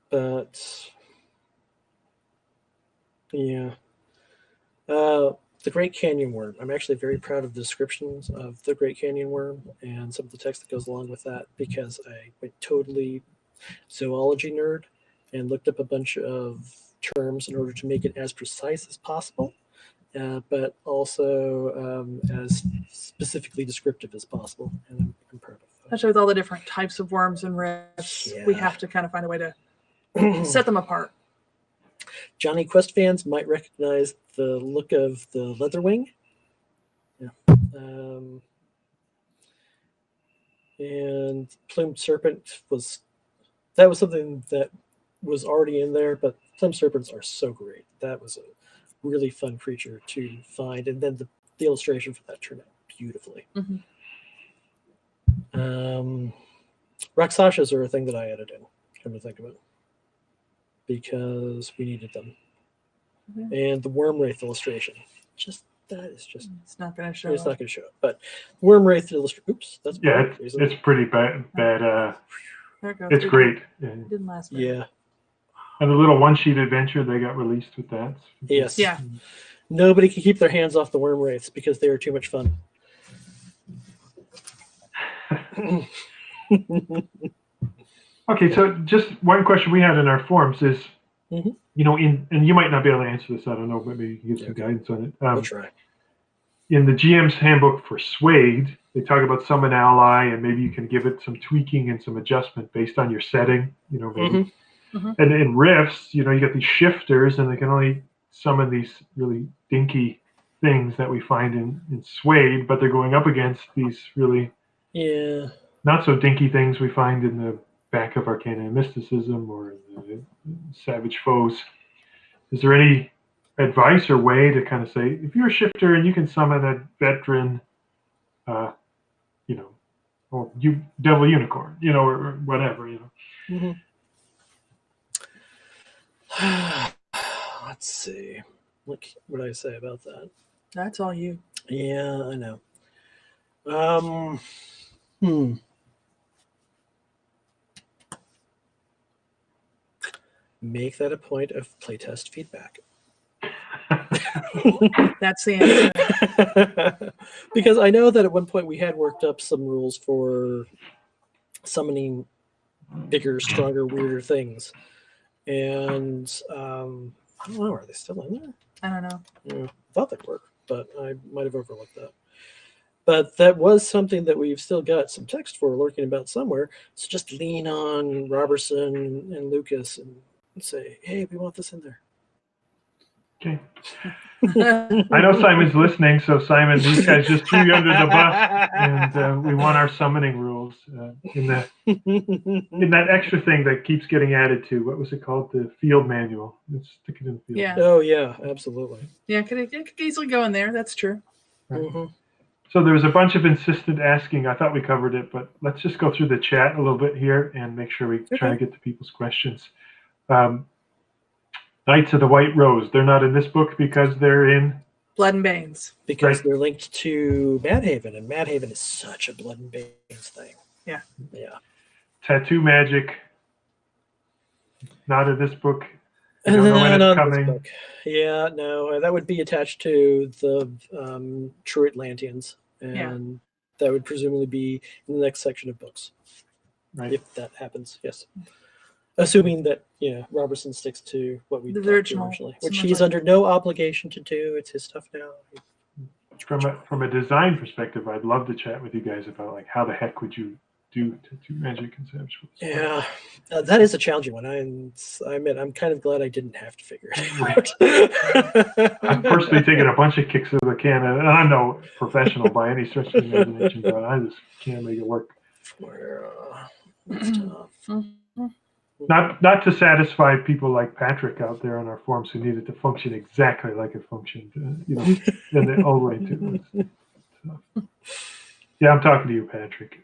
But yeah, the Great Canyon Worm. I'm actually very proud of the descriptions of the Great Canyon Worm and some of the text that goes along with that, because I went totally zoology nerd and looked up a bunch of terms in order to make it as precise as possible, but also as specifically descriptive as possible. And I'm proud of that. Especially with all the different types of worms and rifts, we have to kind of find a way to set them apart. Johnny Quest fans might recognize the look of the Leatherwing. Yeah. And Plumed Serpent was something that was already in there, but Plumed Serpents are so great. That was a really fun creature to find, and then the illustration for that turned out beautifully. Rakshasas are a thing that I added in, come to think of it, because we needed them. And the Worm Wraith illustration, it's not going to show. It's not going to show up, but Worm Wraith illustration. Oops, that's it's pretty bad. There it goes. It's great. Yeah. It didn't last. Yeah. And the little one-sheet adventure they got released with that. Yes. Yeah. Nobody can keep their hands off the Worm Wraiths because they are too much fun. Okay, so just one question we had in our forums is, and you might not be able to answer this, I don't know, maybe you can give some guidance on it. I'll try. In the GM's handbook for Suede, they talk about summon ally, and maybe you can give it some tweaking and some adjustment based on your setting, maybe. And in Rifts, you get these shifters, and they can only summon these really dinky things that we find in Suede, but they're going up against these really not so dinky things we find in the back of Arcana and Mysticism or the Savage Foes. Is there any advice or way to kind of say, if you're a shifter and you can summon a veteran, or you Devil Unicorn, or whatever, Let's see. What would I say about that? That's all you. Yeah, I know. Make that a point of playtest feedback. That's the answer. Because I know that at one point we had worked up some rules for summoning bigger, stronger, weirder things. And I don't know, are they still in there? I don't know. Yeah, I thought they'd work, but I might have overlooked that. But that was something that we've still got some text for lurking about somewhere. So just lean on Robertson and Lucas and say, hey, we want this in there. Okay. I know Simon's listening, so Simon, these guys just threw you under the bus, and we want our summoning rules in that extra thing that keeps getting added to. What was it called? The field manual. Let's stick it in the field. Yeah. Oh yeah, absolutely. Yeah, it could easily go in there. That's true. Right. So there was a bunch of insistent asking. I thought we covered it, but let's just go through the chat a little bit here and make sure we try to get to people's questions. Knights of the White Rose. They're not in this book because they're in Blood and Banes. Because they're linked to Madhaven, and Madhaven is such a Blood and Banes thing. Yeah. Yeah. Tattoo Magic. Not in this book. I don't know when it's coming. Yeah, no, that would be attached to the True Atlanteans, and that would presumably be in the next section of books, if that happens. Yes, assuming that Robertson sticks to what we The talked original, originally, which he's under no obligation to do. It's his stuff now. From a design perspective, I'd love to chat with you guys about like how the heck would you do Tattoo Magic and Savage Foes. Yeah, that is a challenging one. I admit, I'm kind of glad I didn't have to figure it out. I've personally taken a bunch of kicks of the can, and I'm no professional by any stretch of the imagination, but I just can't make it work. It's tough. Not to satisfy people like Patrick out there on our forums who need it to function exactly like it functioned, in the old way too. So. Yeah, I'm talking to you, Patrick.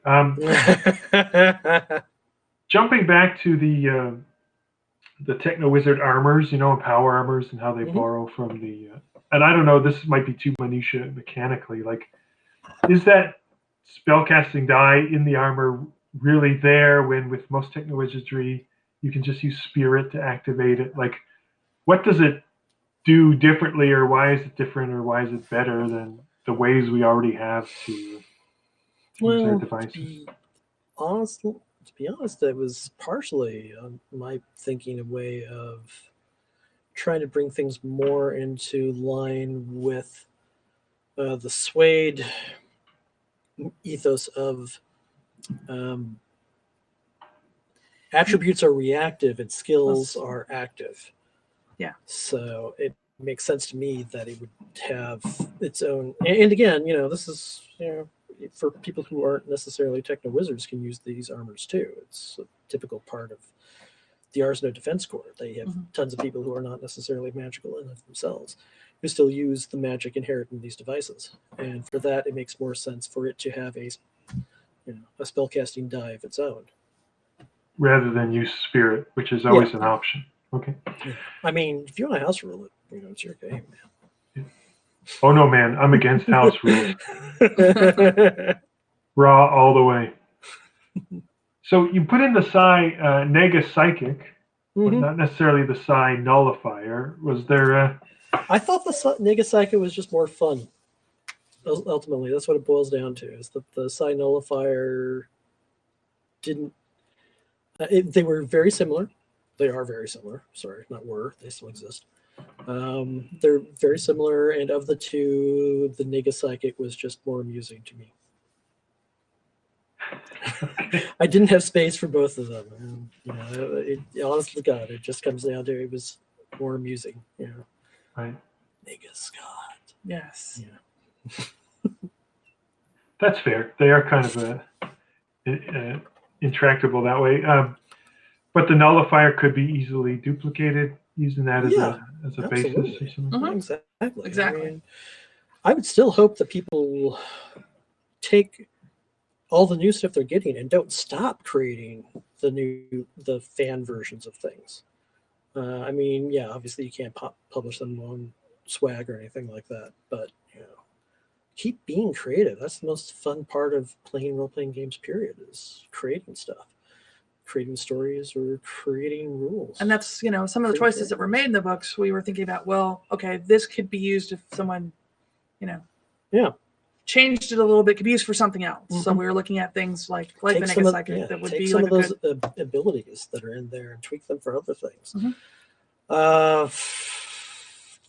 Jumping back to the Techno Wizard armors, and power armors, and how they borrow from the. And I don't know, this might be too minutiae mechanically. Like, is that spellcasting die in the armor really there when with most techno-wizardry you can just use spirit to activate it? Like, what does it do differently, or why is it different, or why is it better than the ways we already have to use our Well, devices? to be honest, that was partially my thinking a way of trying to bring things more into line with the Suede ethos of attributes are reactive and skills are active. Yeah. So it makes sense to me that it would have its own. And again, this is for people who aren't necessarily techno wizards can use these armors too. It's a typical part of the Arsenal Defense Corps. They have tons of people who are not necessarily magical in themselves, who still use the magic inherent in these devices. And for that, it makes more sense for it to have a spellcasting die of its own, rather than use spirit, which is always an option. Okay. I mean, if you want to house rule it, it's your game, man. Oh no, man! I'm against house rules. Raw all the way. So you put in the psi nega psychic, but not necessarily the psi nullifier. Was there? I thought the nega psychic was just more fun. Ultimately, that's what it boils down to: is that the psi nullifier didn't. They were very similar. They are very similar. Sorry, not were. They still exist. They're very similar, and of the two, the nega psychic was just more amusing to me. I didn't have space for both of them. And, honestly, God, it just comes down to it was more amusing. Right. Nega Scott. Yes. Yeah. That's fair. They are kind of intractable that way. But the nullifier could be easily duplicated using that as a basis or something. Exactly. I mean, I would still hope that people take all the new stuff they're getting and don't stop creating the fan versions of things. I mean, yeah, obviously you can't publish them on swag or anything like that, but keep being creative. That's the most fun part of playing role-playing games, period, is creating stuff. Creating stories or creating rules. And that's, some of the choices that were made in the books, we were thinking about, well, okay, this could be used if someone, changed it a little bit, could be used for something else. So we were looking at things like the Nega Psychic that would be some like of those abilities that are in there and tweak them for other things.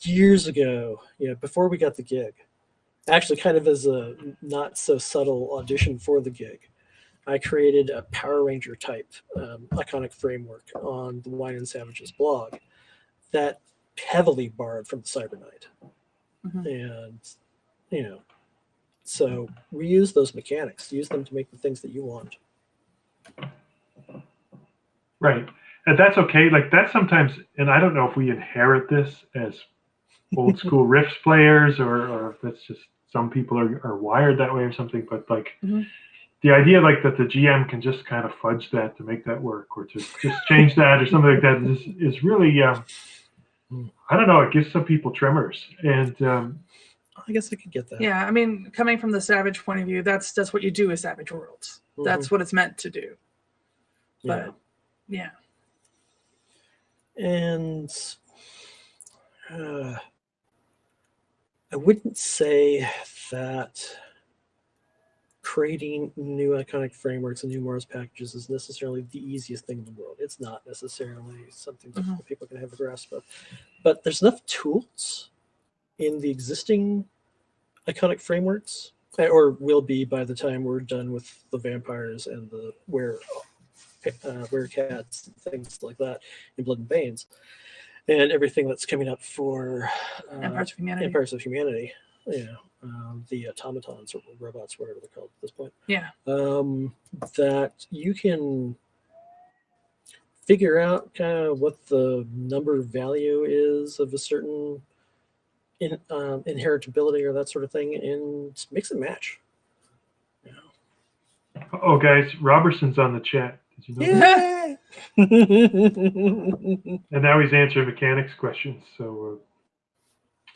Years ago, before we got the gig, actually kind of as a not so subtle audition for the gig, I created a Power Ranger type iconic framework on the Wine and Savages blog that heavily borrowed from the Cyber Knight. And, so reuse those mechanics, use them to make the things that you want. Right. And that's okay. Like that sometimes, and I don't know if we inherit this as old school Rifts players or if that's just some people are wired that way or something, but like the idea like that the GM can just kind of fudge that to make that work or to just change that or something like that is really, I don't know, it gives some people tremors. And I guess I could get that. Yeah, I mean, coming from the Savage point of view, that's what you do with Savage Worlds. That's what it's meant to do. But, yeah. And I wouldn't say that creating new iconic frameworks and new Mars packages is necessarily the easiest thing in the world. It's not necessarily something that people can have a grasp of. But there's enough tools in the existing iconic frameworks, or will be by the time we're done with the vampires and the werecats and things like that in Blood and Veins, and everything that's coming up for Empires of Humanity. Empires of Humanity. The automatons or robots, whatever they're called at this point. Yeah. That you can figure out kind of what the number value is of a certain inheritability or that sort of thing, and mix and match. Oh, guys, Robertson's on the chat. Did you know that? And now he's answering mechanics questions. So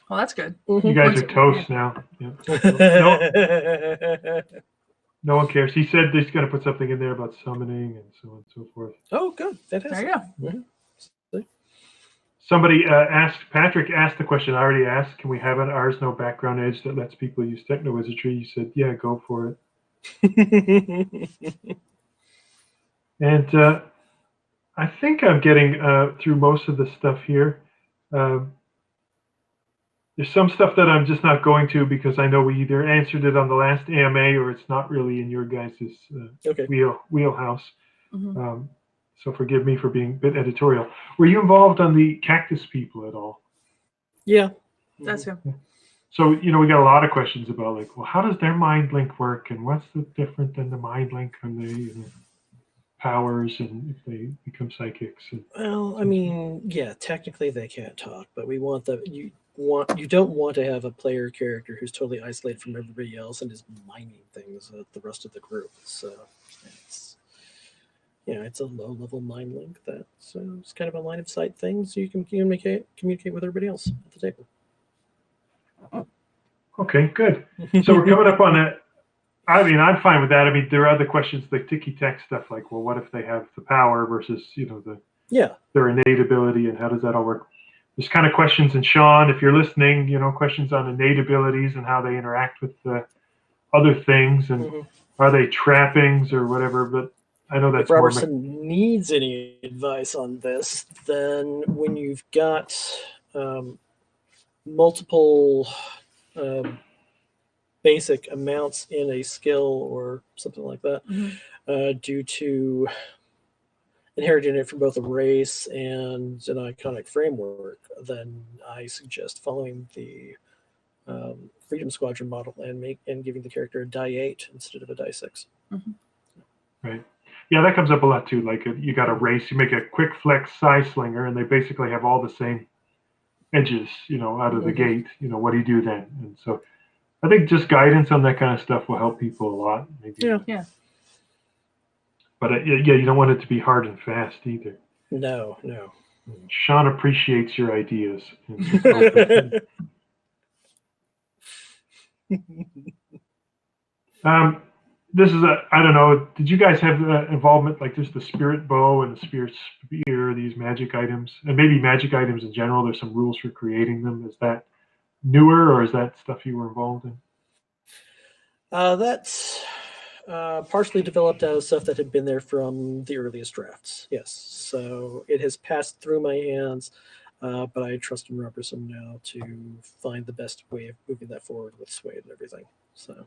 Well, that's good. you guys are toast now. Yeah. No one cares. He said he's going to put something in there about summoning and so on and so forth. Oh, good. There Fantastic. you go. Somebody Patrick asked the question I already asked, can we have an Ars No background edge that lets people use techno-wizardry? You said, yeah, go for it. And I think I'm getting through most of the stuff here. There's some stuff that I'm just not going to because I know we either answered it on the last AMA or it's not really in your guys' Okay. wheelhouse. Mhm. So forgive me for being a bit editorial. Were you involved on the cactus people at all? Yeah. That's him. So, we got a lot of questions about like, well, how does their mind link work and what's the different than the mind link when they powers and if they become psychics? And, Well, I mean, yeah, technically they can't talk, but we want you don't want to have a player character who's totally isolated from everybody else and is mining things at the rest of the group. So it's a low level mind link that's it's kind of a line of sight thing, so you can communicate with everybody else at the table. Okay, good. So we're coming up on it. I mean, I'm fine with that. I mean, there are other questions like ticky-tack stuff like, well, what if they have the power versus, their innate ability and how does that all work? There's kind of questions, and Sean, if you're listening, questions on innate abilities and how they interact with the other things and are they trappings or whatever, but I know that's if Robertson needs any advice on this, then when you've got multiple basic amounts in a skill or something like that, due to inheriting it from both a race and an iconic framework, then I suggest following the Freedom Squadron model and giving the character a die 8 instead of a die 6. Right. Yeah, that comes up a lot too. Like you got a race, you make a quick flex side slinger, and they basically have all the same edges, out of the gate. What do you do then? And so I think just guidance on that kind of stuff will help people a lot. Maybe. Yeah. But you don't want it to be hard and fast either. No. Sean appreciates your ideas. This is I don't know, did you guys have involvement, like there's the spirit bow and the spirit spear, these magic items, and maybe magic items in general, there's some rules for creating them. Is that newer or is that stuff you were involved in? That's partially developed out of stuff that had been there from the earliest drafts. Yes, so it has passed through my hands, but I trust in Robertson now to find the best way of moving that forward with Swade and everything. So,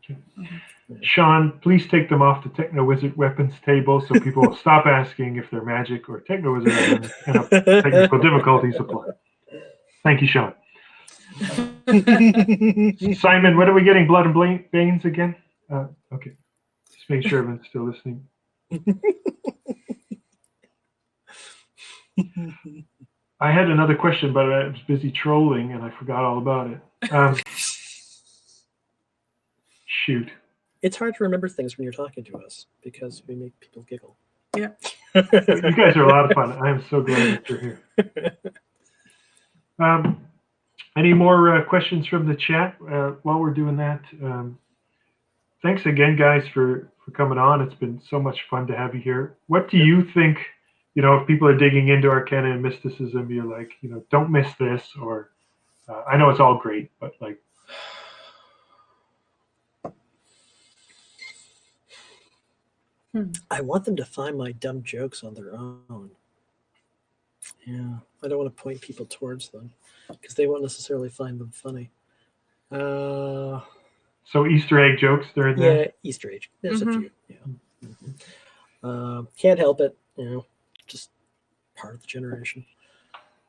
Sean, please take them off the Techno-Wizard weapons table so people will stop asking if they're magic or Techno-Wizard and technical difficulties apply. Thank you, Sean. Simon, what are we getting? Blood and Banes again? Okay. Just making sure everyone's still listening. I had another question, but I was busy trolling and I forgot all about it. Shoot. It's hard to remember things when you're talking to us because we make people giggle. Yeah. You guys are a lot of fun. I am so glad that you're here. Any more questions from the chat while we're doing that? Thanks again, guys, for coming on. It's been so much fun to have you here. What do you think, if people are digging into Arcana and Mysticism, you're like, don't miss this, or I know it's all great, but like, I want them to find my dumb jokes on their own. Yeah, I don't want to point people towards them because they won't necessarily find them funny. So Easter egg jokes, they're in there? Yeah, Easter egg. There's a few. Yeah. Can't help it. Just part of the generation.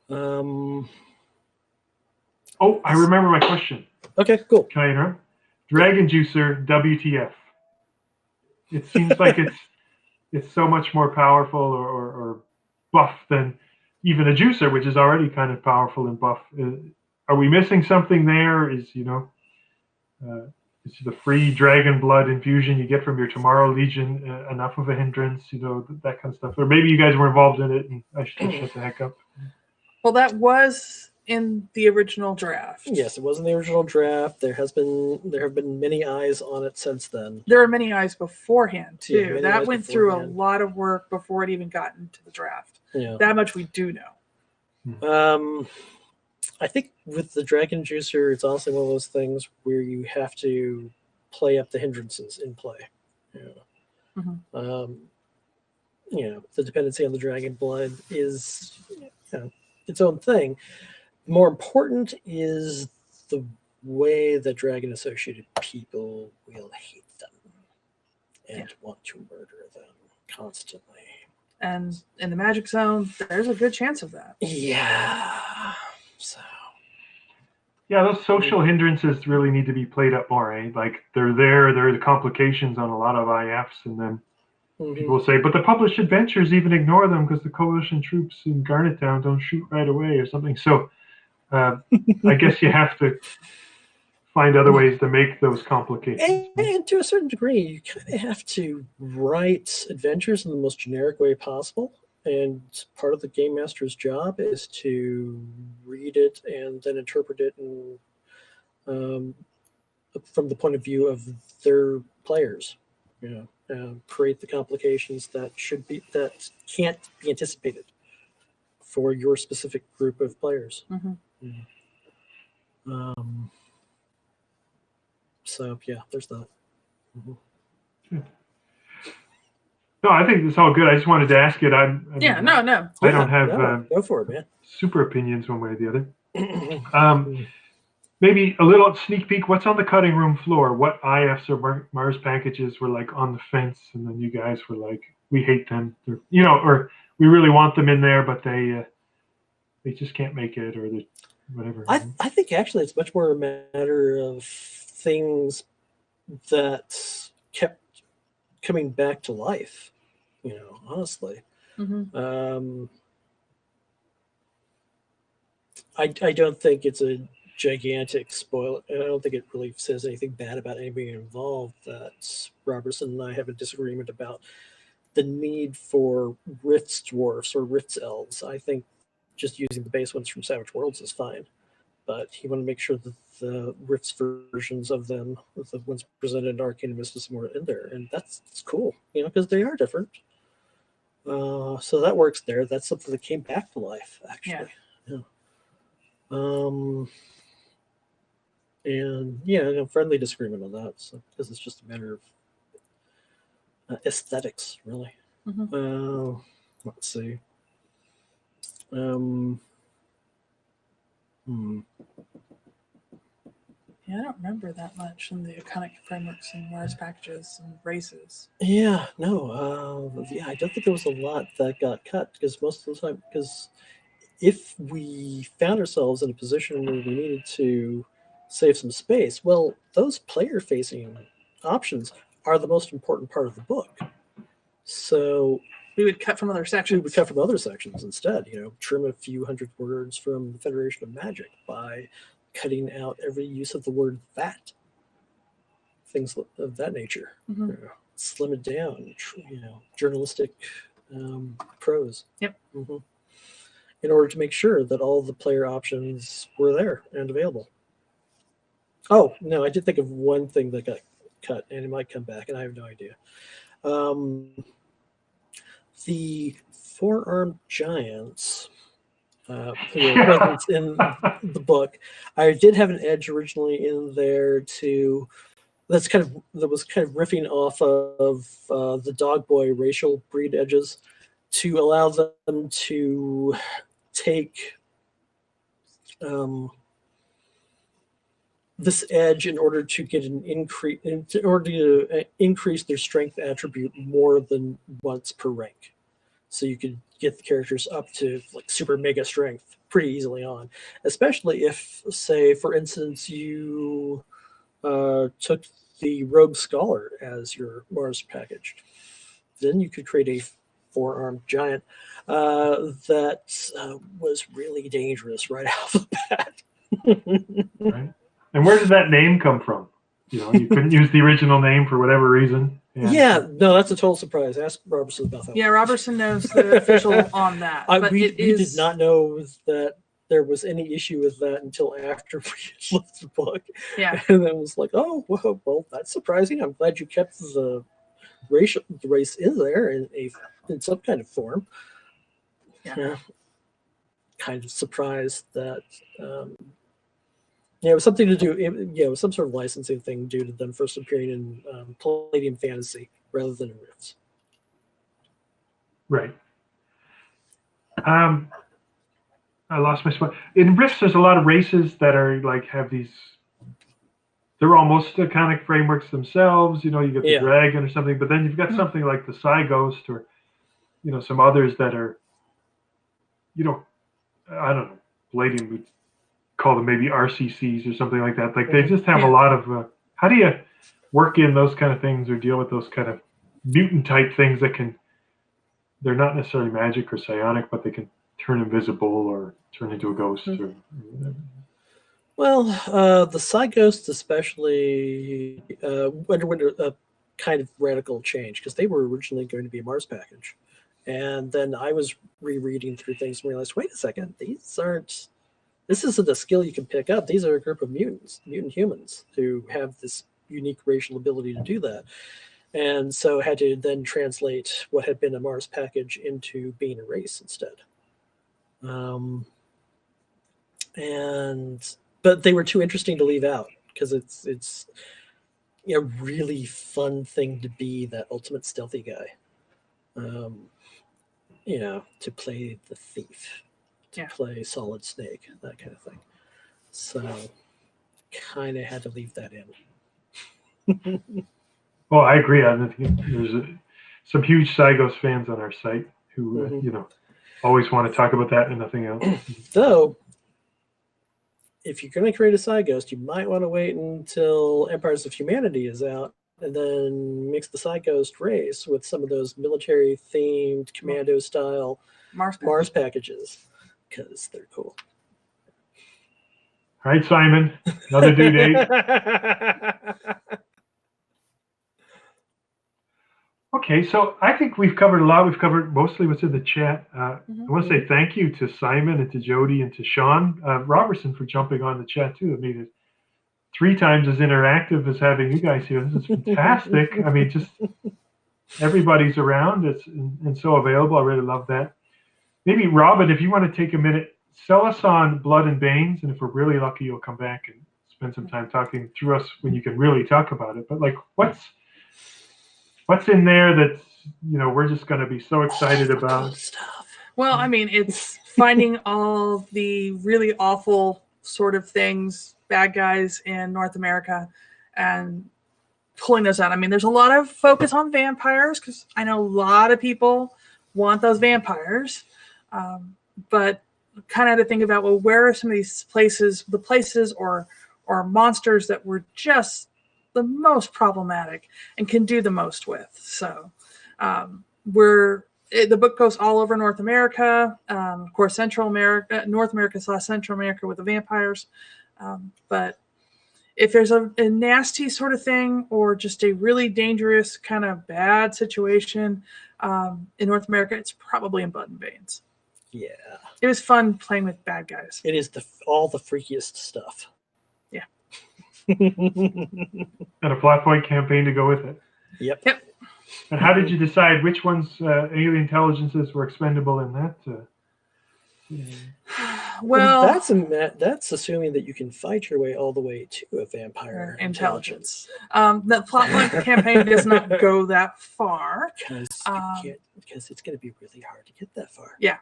Oh, I remember my question. Okay, cool. Can I interrupt? Dragon Juicer, WTF? It seems like it's so much more powerful or buff than even a juicer, which is already kind of powerful and buff. Are we missing something there? Is the free dragon blood infusion you get from your Tomorrow Legion enough of a hindrance? That kind of stuff. Or maybe you guys were involved in it, and I should shut the heck up. Well, that was in the original draft. Yes, it was in the original draft. There have been many eyes on it since then. There were many eyes beforehand too. Yeah, many that eyes went through a beforehand. lot of work before it even got into the draft. Yeah. That much we do know. I think with the Dragon Juicer, it's also one of those things where you have to play up the hindrances in play. Mhm. The dependency on the dragon blood is its own thing. More important is the way the dragon associated people will hate them and want to murder them constantly. And in the magic zone, there's a good chance of that. Yeah. So. Yeah, those social hindrances really need to be played up more, eh? Like there are the complications on a lot of IFs, and then people will say, but the published adventures even ignore them because the coalition troops in Garnet Town don't shoot right away or something. So I guess you have to find other ways to make those complications. And to a certain degree, you kind of have to write adventures in the most generic way possible. And part of the game master's job is to read it and then interpret it from the point of view of their players. Create the complications that can't be anticipated for your specific group of players. So yeah, there's that. No, I think it's all good. I just wanted to ask it. I don't have go for it, man. Super opinions one way or the other. Maybe a little sneak peek. What's on the cutting room floor? What IFs or Mars packages were like on the fence, and then you guys were like, we hate them, or we really want them in there, but they just can't make it, or whatever. I think actually it's much more a matter of things that kept coming back to life. Honestly. I don't think it's a gigantic spoil. I don't think it really says anything bad about anybody involved. That Robertson and I have a disagreement about the need for Rifts dwarfs or Rifts elves. I think just using the base ones from Savage Worlds is fine, but he wanted to make sure that the Rifts versions of them, the ones presented in Arcane and Mysticism, were in there, and that's cool, because they are different. So that works there. That's something that came back to life, actually. Yeah. And friendly disagreement on that, so, because it's just a matter of aesthetics, really. Let's see. Yeah, I don't remember that much in the iconic frameworks and Mars packages and races. Yeah, no. I don't think there was a lot that got cut, because most of the time, because if we found ourselves in a position where we needed to save some space, well, those player-facing options are the most important part of the book. So we would cut from other sections. We would cut from other sections instead. Trim a few hundred words from the Federation of Magic by cutting out every use of the word "that." Things of that nature. Slim it down. Journalistic prose. Yep. In order to make sure that all the player options were there and available. Oh, no, I did think of one thing that got cut, and it might come back, and I have no idea. The four-armed giants who are present in the book, I did have an edge originally in there that was kind of riffing off of the dog boy racial breed edges to allow them to take this edge in order to get an increase, increase their strength attribute more than once per rank. So you could get the characters up to like super mega strength pretty easily on, especially if, say, for instance, you took the Rogue Scholar as your Mars package. Then you could create a four-armed giant that was really dangerous right off the bat. Right. And where did that name come from? You couldn't use the original name for whatever reason. Yeah, no, that's a total surprise. Ask Robertson about that. Yeah, Robertson knows the official on that. We did not know that there was any issue with that until after we left the book. Yeah. And then it was like, oh, well, that's surprising. I'm glad you kept the race in there in some kind of form. Yeah. Kind of surprised that it was something to do. It was some sort of licensing thing due to them first appearing in Palladium Fantasy rather than in Rifts. Right. I lost my spot. In Rifts, there's a lot of races that are like have these. They're almost iconic frameworks themselves. You get the dragon or something, but then you've got something like the Psy Ghost or some others that are. I don't know. Palladium would call them maybe RCCs or something like that. Like they just have a lot of. How do you work in those kind of things or deal with those kind of mutant type things that can? They're not necessarily magic or psionic, but they can turn invisible or turn into a ghost or whatever. Well, the Psy Ghost especially underwent a kind of radical change because they were originally going to be a Mars package. And then I was rereading through things and realized, wait a second, this isn't a skill you can pick up. These are a group of mutant humans who have this unique racial ability to do that. And so had to then translate what had been a Mars package into being a race instead. But they were too interesting to leave out because it's a really fun thing to be that ultimate stealthy guy. To play the thief, to play Solid Snake, that kind of thing. So kind of had to leave that in. Well, I agree. I think there's some huge Psygos fans on our site who, always want to talk about that and nothing else. Though, if you're going to create a Psyghost, you might want to wait until Empires of Humanity is out and then mix the Psyghost race with some of those military-themed, commando-style Mars packages because they're cool. All right, Simon, another due date. Okay, so I think we've covered a lot. We've covered mostly what's in the chat. I want to say thank you to Simon and to Jody and to Sean Robertson for jumping on the chat too. It made it 3 times as interactive as having you guys here. This is fantastic. I mean, just everybody's around. It's so available. I really love that. Maybe Robin, if you want to take a minute, sell us on Blood and Banes, and if we're really lucky, you'll come back and spend some time talking through us when you can really talk about it. But like, what's in there that's we're just going to be so excited about? Well, I mean, it's finding all the really awful sort of things, bad guys in North America, and pulling those out. I mean, there's a lot of focus on vampires because I know a lot of people want those vampires, but kind of had to think about, well, where are some of these places or monsters that were just the most problematic and can do the most with. So the book goes all over North America, of course, North America / Central America with the vampires. But if there's a nasty sort of thing or just a really dangerous kind of bad situation in North America, it's probably in Blood and Banes. Yeah. It was fun playing with bad guys. It is all the freakiest stuff. Yeah. And a plot point campaign to go with it. Yep. And how did you decide which ones alien intelligences were expendable in that? Well, that's assuming that you can fight your way all the way to a vampire intelligence. The plot point campaign does not go that far because it's going to be really hard to get that far. Yeah.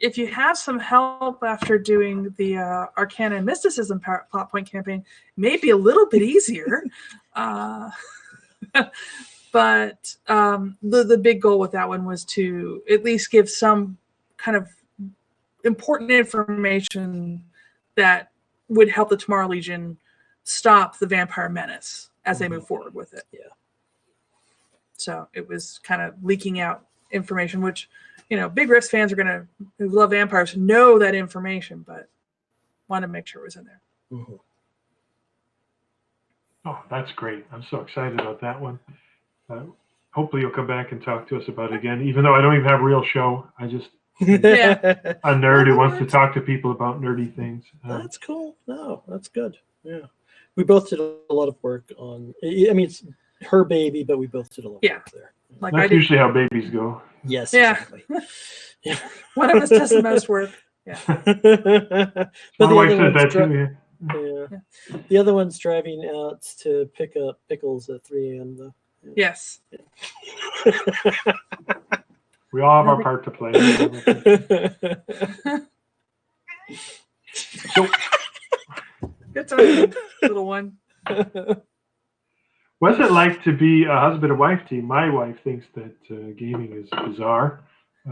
If you have some help after doing the Arcana and Mysticism plot point campaign, maybe a little bit easier. But the big goal with that one was to at least give some kind of important information that would help the Tomorrow Legion stop the vampire menace as they move forward with it. Yeah. So it was kind of leaking out information, which, Big Rifts fans who love vampires know that information, but want to make sure it was in there. Mm-hmm. Oh, that's great. I'm so excited about that one. Hopefully you'll come back and talk to us about it again, even though I don't even have a real show. I just Yeah. a nerd who wants to talk to people about nerdy things. That's cool. No, that's good. Yeah. We both did a lot of work on, I mean, it's her baby, but we both did a lot of Yeah. work there. Like I That's did. usually how babies go. Yes, Yeah. exactly. Yeah. One of us does the most work. Yeah. But My the wife other said one's that too. Yeah. yeah. The other one's driving out to pick up pickles at 3 a.m. though. Yes. We all have our part to play. So, Good time, little one. what's it like to be a husband and wife team? My wife thinks that gaming is bizarre.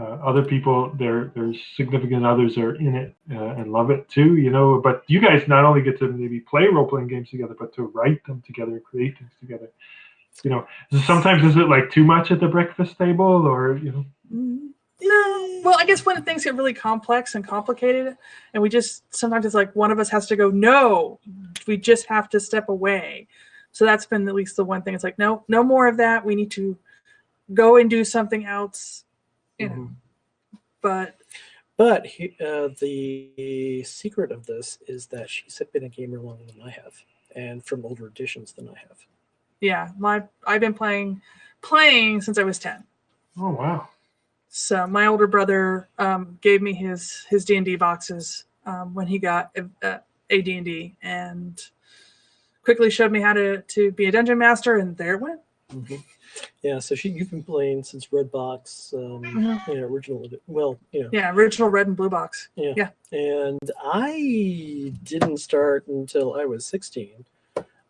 Other people, their significant others are in it and love it too, you know. But you guys not only get to maybe play role-playing games together, but to write them together, create things together. You know, sometimes is it like too much at the breakfast table, or you know? No. Well, I guess when things get really complex and complicated, and we just sometimes it's like one of us has to go, no, we just have to step away. So that's been at least the one thing. It's like, no more of that. We need to go and do something else. You know. But the secret of this is that she's been a gamer longer than I have, and from older editions than I have. yeah, I've been playing since I was 10. Oh wow! So my older brother gave me his D&D boxes when he got a D&D, and quickly showed me how to be a dungeon master, and there it went. Mm-hmm. Yeah, so you've been playing since Redbox, original. Well, yeah, original red and blue box. Yeah, and I didn't start until I was 16,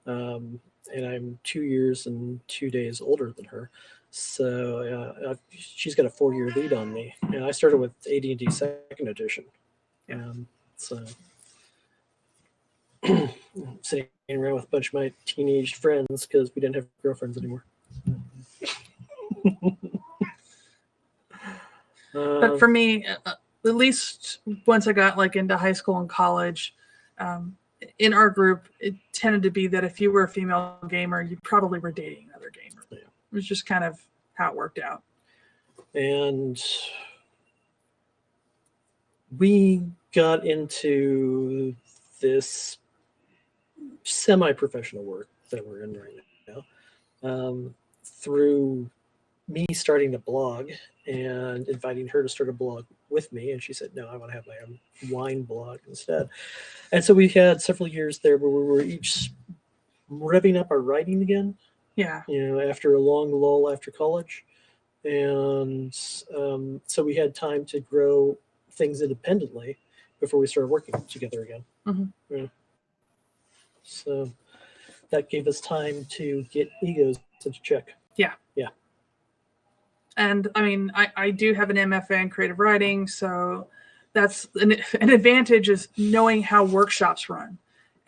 and I'm 2 years and 2 days older than her. So she's got a 4-year lead on me, and I started with AD&D Second Edition. So sitting around with a bunch of my teenage friends because we didn't have girlfriends anymore. But for me, at least once I got like into high school and college, in our group, it tended to be that if you were a female gamer, you probably were dating another gamer. Yeah. It was just kind of how it worked out. And we got into this semi-professional work that we're in right now through me starting a blog and inviting her to start a blog with me, and she said, no, I want to have my own wine blog instead. And so we had several years there where we were each revving up our writing again, after a long lull after college. And so we had time to grow things independently before we started working together again. Mm-hmm. Yeah. So that gave us time to get egos into check. Yeah. And I mean, I do have an MFA in creative writing, so that's an advantage is knowing how workshops run.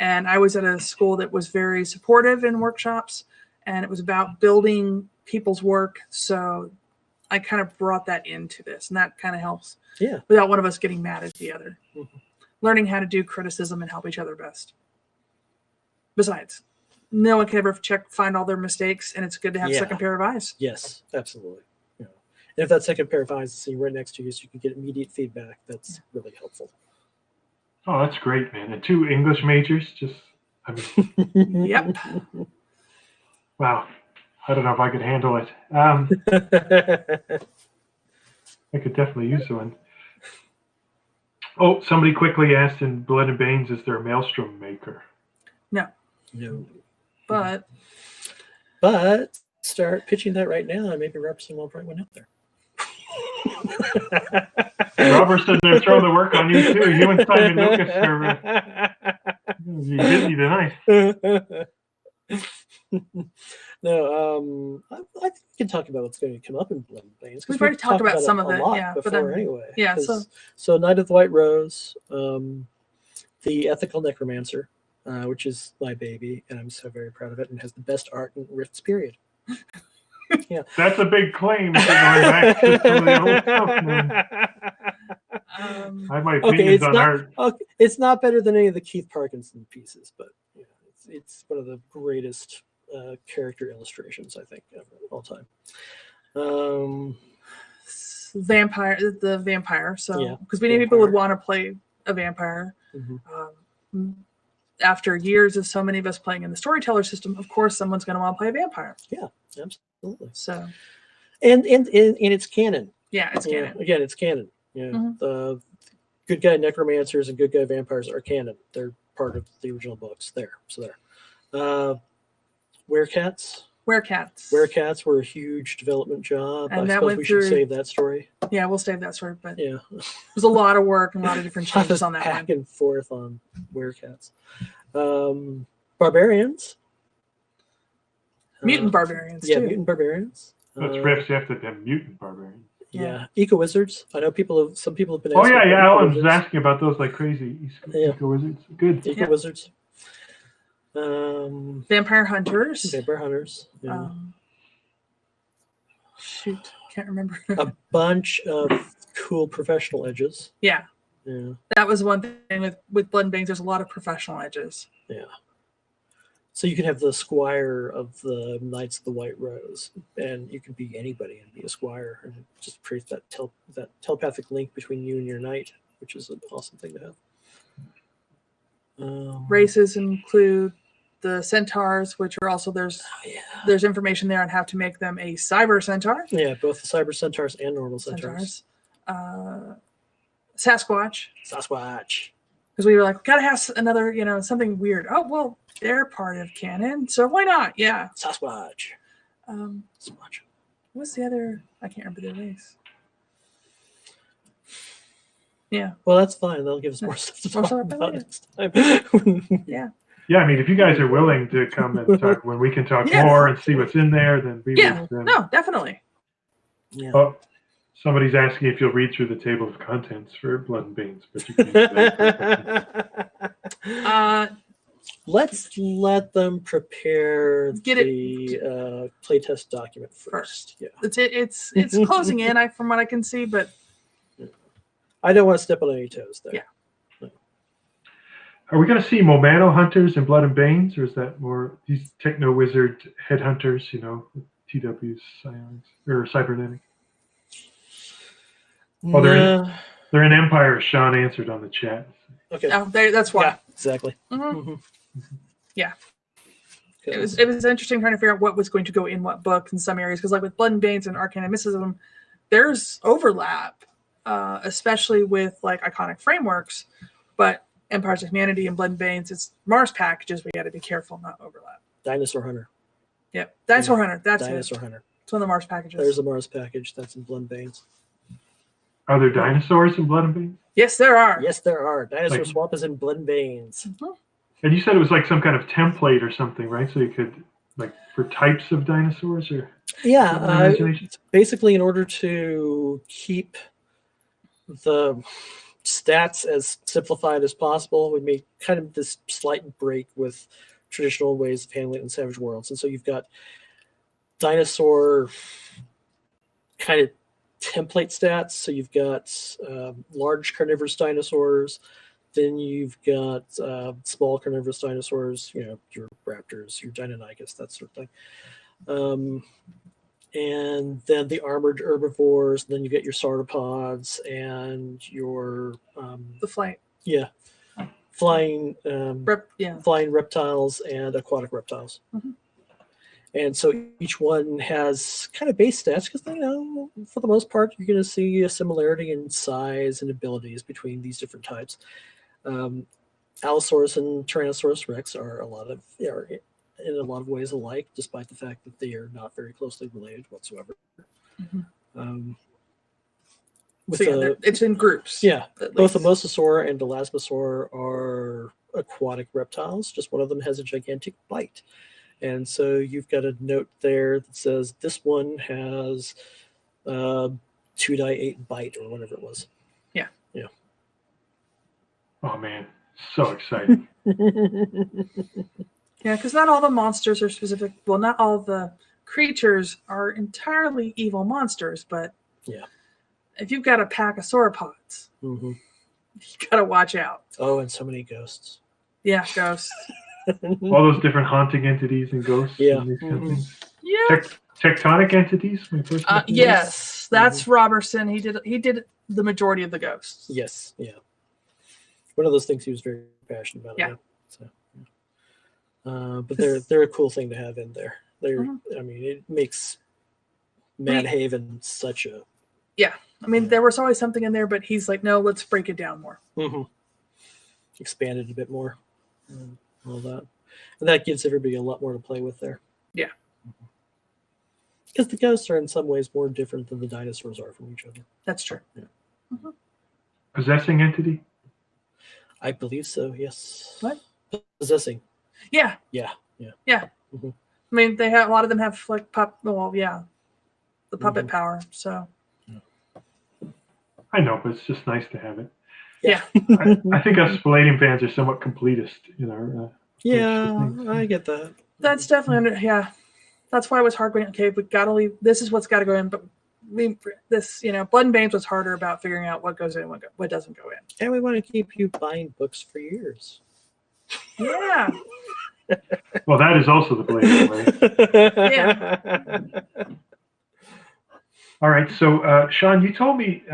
And I was at a school that was very supportive in workshops, and it was about building people's work. So I kind of brought that into this, and that kind of helps. Yeah. Without one of us getting mad at the other. Mm-hmm. Learning how to do criticism and help each other best. Besides, no one can ever find all their mistakes, and it's good to have a second pair of eyes. Yes, absolutely. Yeah. And if that second pair of eyes is sitting right next to you, so you can get immediate feedback, that's really helpful. Oh, that's great, man. And 2 English majors, Yep. Wow. I don't know if I could handle it. I could definitely use one. Oh, somebody quickly asked in Blood and Banes, is there a Maelstrom maker? No. But start pitching that right now, and maybe Robertson will bring one out there. Robertson, they're throwing the work on you too. You and Simon Lucas are busy tonight. No, I think we can talk about what's going to come up in Blood and Banes. We've already talked about some of it, before anyway. Yeah, so Knight of the White Rose, the Ethical Necromancer, which is my baby, and I'm so very proud of it, and has the best art in Rifts period. Yeah, that's a big claim. Going back to some of the old stuff, man. I have my opinions on art. Okay, it's not better than any of the Keith Parkinson pieces, but it's one of the greatest character illustrations I think ever all time. the vampire. So Yeah, because many people would vampire. want to play a vampire. Mhm. After years of so many of us playing in the storyteller system, of course, someone's going to want to play a vampire. Yeah, absolutely. So, And it's canon. yeah, it's canon. Again, it's canon. Yeah, Mhm. the good guy necromancers and good guy vampires are canon. They're part of the original books. There. Werecats. Werecats were a huge development job. And I that suppose went we should through- save that story. Yeah, we'll save that story, but Yeah. there's a lot of work and a lot of different changes on that back one. and forth on Werecats. Barbarians. Mutant barbarians, Yeah, too. mutant barbarians. That's riffs. You have to have mutant barbarian. Yeah, eco wizards. I know some people have been. Oh asking yeah, about yeah. Alan's eco-wizards. asking about those like crazy. Yeah. Eco wizards. Good. Eco wizards. Vampire hunters. Vampire hunters. Yeah. Shoot, can't remember. A bunch of cool professional edges. Yeah, Yeah. that was one thing with Blood and Bangs. There's a lot of professional edges. Yeah. So you can have the squire of the Knights of the White Rose, and you can be anybody and be a squire, and it just creates that telepathic link between you and your knight, which is an awesome thing to have. Races include the centaurs, which are also there's information there on how to make them a cyber centaur. Yeah, both the cyber centaurs and normal centaurs. Sasquatch. Because we were like, gotta have another, something weird. Oh well, they're part of canon, so why not? Yeah. Sasquatch. What's the other? I can't remember the race. Yeah. Well, that's fine. That'll give us more stuff to talk about next time. Yeah. Yeah, I mean, if you guys are willing to come and talk when we can talk more and see what's in there, then we Yeah. would. No, definitely. Yeah. Oh, somebody's asking if you'll read through the table of contents for Blood and Veins, but you can do that. Let's let them prepare Get the playtest document first. Yeah. It's closing in, from what I can see, but I don't want to step on any toes there. Yeah. Are we going to see Momano hunters in Blood and Veins, or is that more these techno wizard headhunters? TW's Psionics or Cybernetic? Oh, they're in Empire. As Sean answered on the chat. Okay. That's why. Yeah, exactly. Mm-hmm. Yeah. Okay. It was interesting trying to figure out what was going to go in what book in some areas, because like with Blood and Veins and Arcana and Mysticism, there's overlap, especially with like iconic frameworks, but Empires of Humanity and Blood and Veins, it's Mars packages. We got to be careful not overlap. Dinosaur Hunter. Yep. Dinosaur Hunter. That's Dinosaur it. Hunter. It's one of the Mars packages. There's a Mars package that's in Blood and Veins. Are there dinosaurs in Blood and Veins? Yes, there are. Yes, there are. Dinosaur Like- Swamp is in Blood and Veins. Mhm. And you said it was like some kind of template or something, right? So you could like for types of dinosaurs or Yeah. imagination? Basically, in order to keep the stats as simplified as possible, we made kind of this slight break with traditional ways of handling it in Savage Worlds. And so you've got dinosaur kind of template stats. So you've got large carnivorous dinosaurs, then you've got small carnivorous dinosaurs, your raptors, your Deinonychus, that sort of thing. And then the armored herbivores, and then you get your sauropods and your The flight. flying flying reptiles and aquatic reptiles. Mhm. And so each one has kind of base stats because for the most part you're going to see a similarity in size and abilities between these different types. Allosaurus and Tyrannosaurus Rex are in a lot of ways alike, despite the fact that they are not very closely related whatsoever. Mm-hmm. It's in groups. Yeah, at both the least. Mosasaur and Elasmosaur are aquatic reptiles. Just one of them has a gigantic bite. And so you've got a note there that says this one has 2x8 bite or whatever it was. Yeah. Oh man, so exciting. Yeah, because not all the monsters are specific. Well, not all the creatures are entirely evil monsters, but Yeah. if you've got a pack of sauropods, Mm-hmm. you gotta watch out. Oh, and so many ghosts. Yeah, ghosts. All those different haunting entities and ghosts. Yeah. And these kind of Mhm. things. Yeah. Tectonic entities. My first one? Yes, that's Robertson. He did the majority of the ghosts. Yes, yeah. One of those things he was very passionate about. Yeah. So, but they're a cool thing to have in there. They're, I mean, it makes Mad Haven such a. Yeah, I mean, there was always something in there, but he's like, no, let's break it down more. Expand it a bit more, all that, and that gives everybody a lot more to play with there. Yeah. Because the ghosts are in some ways more different than the dinosaurs are from each other. That's true. Yeah. Possessing entity? I believe so, yes. What? Possessing. Yeah. Yeah. I mean, they have a lot of them have like the puppet power. So. I know, but it's just nice to have it. Yeah. I think us Palladium fans are somewhat completist in our. I get that. That's definitely That's why it was hard going. Okay, we gotta leave. This is what's got to go in, but Blood and Banes was harder about figuring out what goes in, what doesn't go in. And we want to keep you buying books for years. Yeah. Well, that is also the Palladium way. Yeah. All right, so Sean, you told me,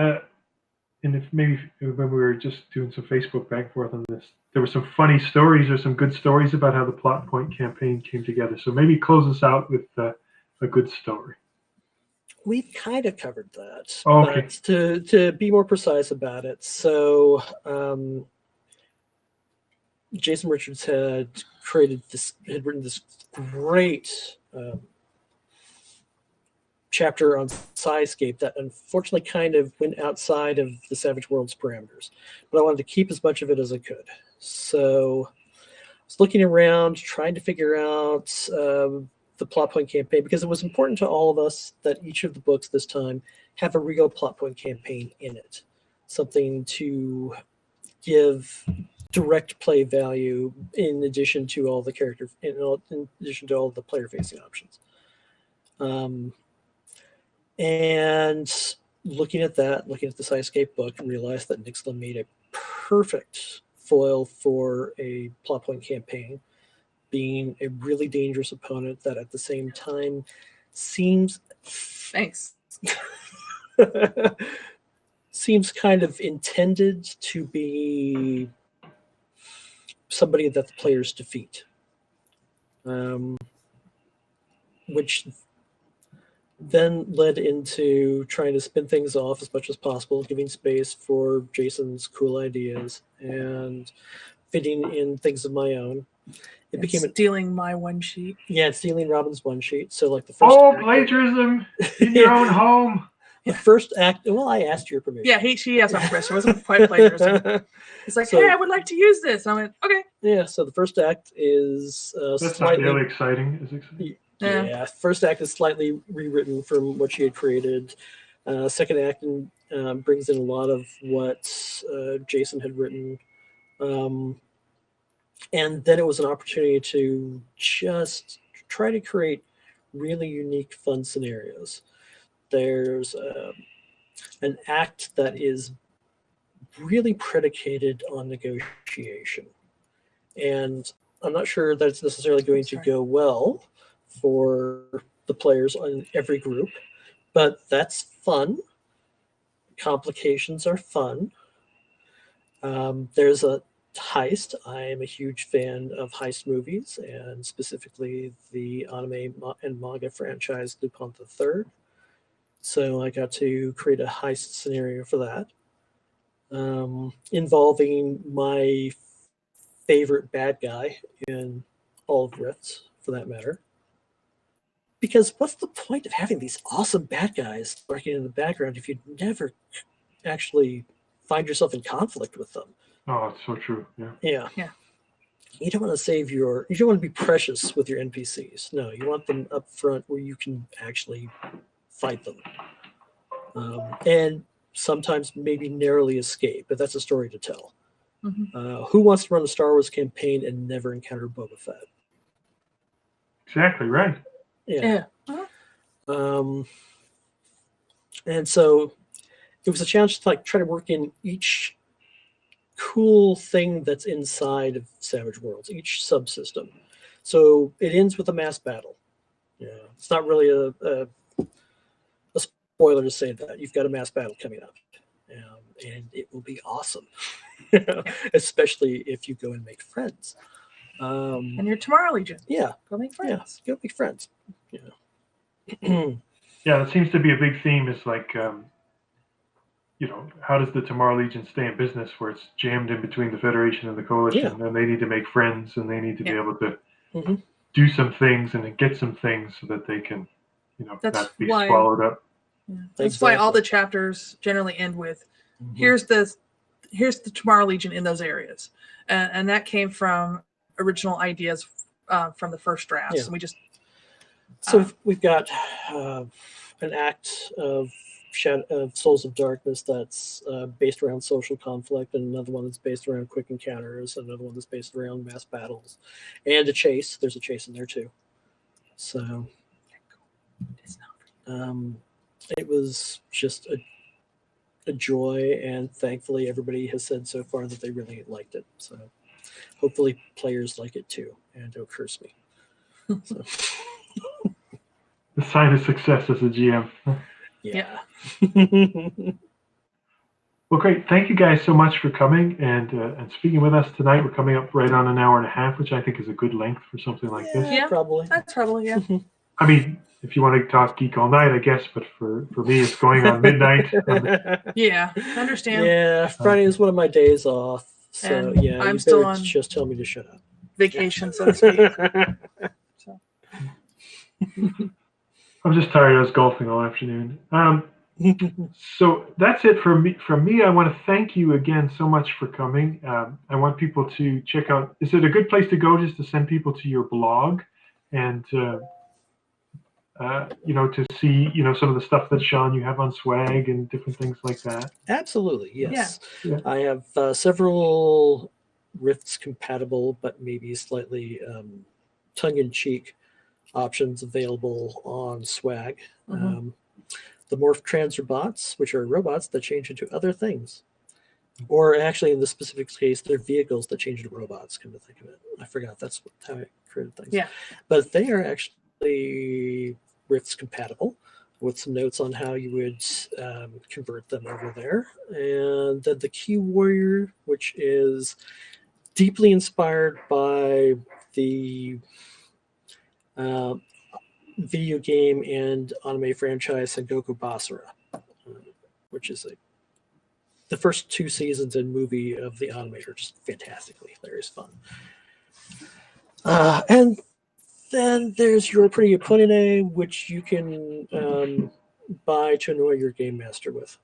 and if maybe when we were just doing some Facebook back and forth on this, there were some funny stories or some good stories about how the Plot Point campaign came together. So maybe close us out with a good story. We've kind of covered that. Oh, okay. But to be more precise about it, so Jason Richards had written this great chapter on Psycape that unfortunately kind of went outside of the Savage Worlds parameters, but I wanted to keep as much of it as I could. So I was looking around, trying to figure out the plot point campaign, because it was important to all of us that each of the books this time have a real plot point campaign in it, something to give direct play value in addition to all the character, in addition to all the player facing options. And looking at the Psycape book, and realized that Nixla made a perfect foil for a plot point campaign, being a really dangerous opponent that at the same time seems seems kind of intended to be somebody that the players defeat, which then led into trying to spin things off as much as possible, giving space for Jason's cool ideas and fitting in things of my own. It became stealing my one sheet. Yeah, stealing Robin's one sheet. So like the first plagiarism in your own home. The first act. Well, I asked your permission. Yeah, she asked my permission. It wasn't quite plagiarism. It's like, hey, I would like to use this. And I went, okay. Yeah. So the first act is that's not really exciting. Is it exciting? Yeah. First act is slightly rewritten from what she had created. Second act brings in a lot of what Jason had written. And then it was an opportunity to just try to create really unique, fun scenarios. There's an act that is really predicated on negotiation. And I'm not sure that it's necessarily going to go well for the players on every group, but that's fun. Complications are fun. There's a heist. I am a huge fan of heist movies, and specifically the anime and manga franchise Lupin III. So I got to create a heist scenario for that, involving my favorite bad guy in all of Rifts, for that matter. Because what's the point of having these awesome bad guys working in the background if you never actually find yourself in conflict with them? Oh, it's so true. Yeah. You don't want to you don't want to be precious with your NPCs. No, you want them up front where you can actually fight them. And sometimes maybe narrowly escape, but that's a story to tell. Mm-hmm. Who wants to run a Star Wars campaign and never encounter Boba Fett? Exactly right. Yeah. And so it was a challenge to try to work in each cool thing that's inside of Savage Worlds, each subsystem. So it ends with a mass battle. Yeah, it's not really a spoiler to say that you've got a mass battle coming up, and it will be awesome, especially if you go and make friends. And your Tomorrow Legion. Yeah, Go make friends. go make friends. Yeah, it seems to be a big theme. Is like, how does the Tomorrow Legion stay in business where it's jammed in between the Federation and the Coalition, and they need to make friends, and they need to be able to do some things and then get some things so that they can, That's not be why- swallowed up. Yeah. That's why all the chapters generally end with, here's the Tomorrow Legion in those areas, and that came from original ideas from the first drafts. Yeah. And we just we've got an act of Souls of Darkness that's based around social conflict, and another one that's based around quick encounters, and another one that's based around mass battles, and a chase. There's a chase in there too. So it was just a joy, and thankfully everybody has said so far that they really liked it. So hopefully players like it too, and don't curse me. So. The sign of success as a GM. Yeah. Well, great. Thank you guys so much for coming and speaking with us tonight. We're coming up right on an hour and a half, which I think is a good length for something like this. Yeah. Probably. that's probably I mean, if you want to talk geek all night, I guess, but for me, it's going on midnight. Yeah, I understand. Yeah, Friday is one of my days off. So And yeah, I'm you still better on- just tell me to shut up. Vacation, so to speak. I'm just tired. I was golfing all afternoon. So that's it for me. From me, I want to thank you again so much for coming. I want people to check out. Is it a good place to go just to send people to your blog and to see some of the stuff that Sean you have on Swag and different things like that? Absolutely, yes. Yeah. I have several Rifts compatible, but maybe slightly tongue-in-cheek options available on Swag. The Morph Transer bots, which are robots that change into other things. Or actually, in this specific case, they're vehicles that change into robots, come to think of it. I forgot that's how I created things. Yeah. But they are actually Rifts compatible with some notes on how you would convert them over there. And then the Key Warrior, which is deeply inspired by the video game and anime franchise Sengoku Basara, which is the first 2 seasons and movie of the anime are just fantastically hilarious fun. And then there's your Pretty Opponent, which you can buy to annoy your game master with.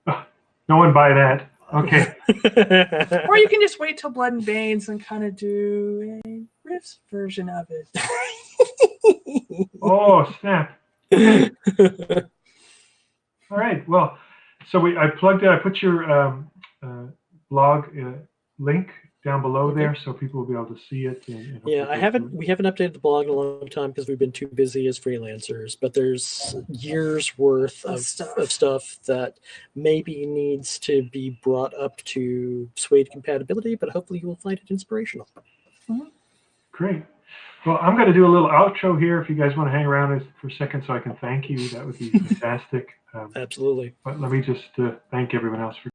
No one buy that. Okay. Or you can just wait till Blood and Veins and kind of do a Riffs version of it. Oh, snap. All right. Well, so I plugged it. I put your blog link down below there, so people will be able to see it. And Yeah, we haven't updated the blog in a long time because we've been too busy as freelancers. But there's years worth of stuff that maybe needs to be brought up to Suede compatibility. But hopefully, you will find it inspirational. Great. Well, I'm going to do a little outro here. If you guys want to hang around for a second, so I can thank you, that would be fantastic. Absolutely. But let me just thank everyone else for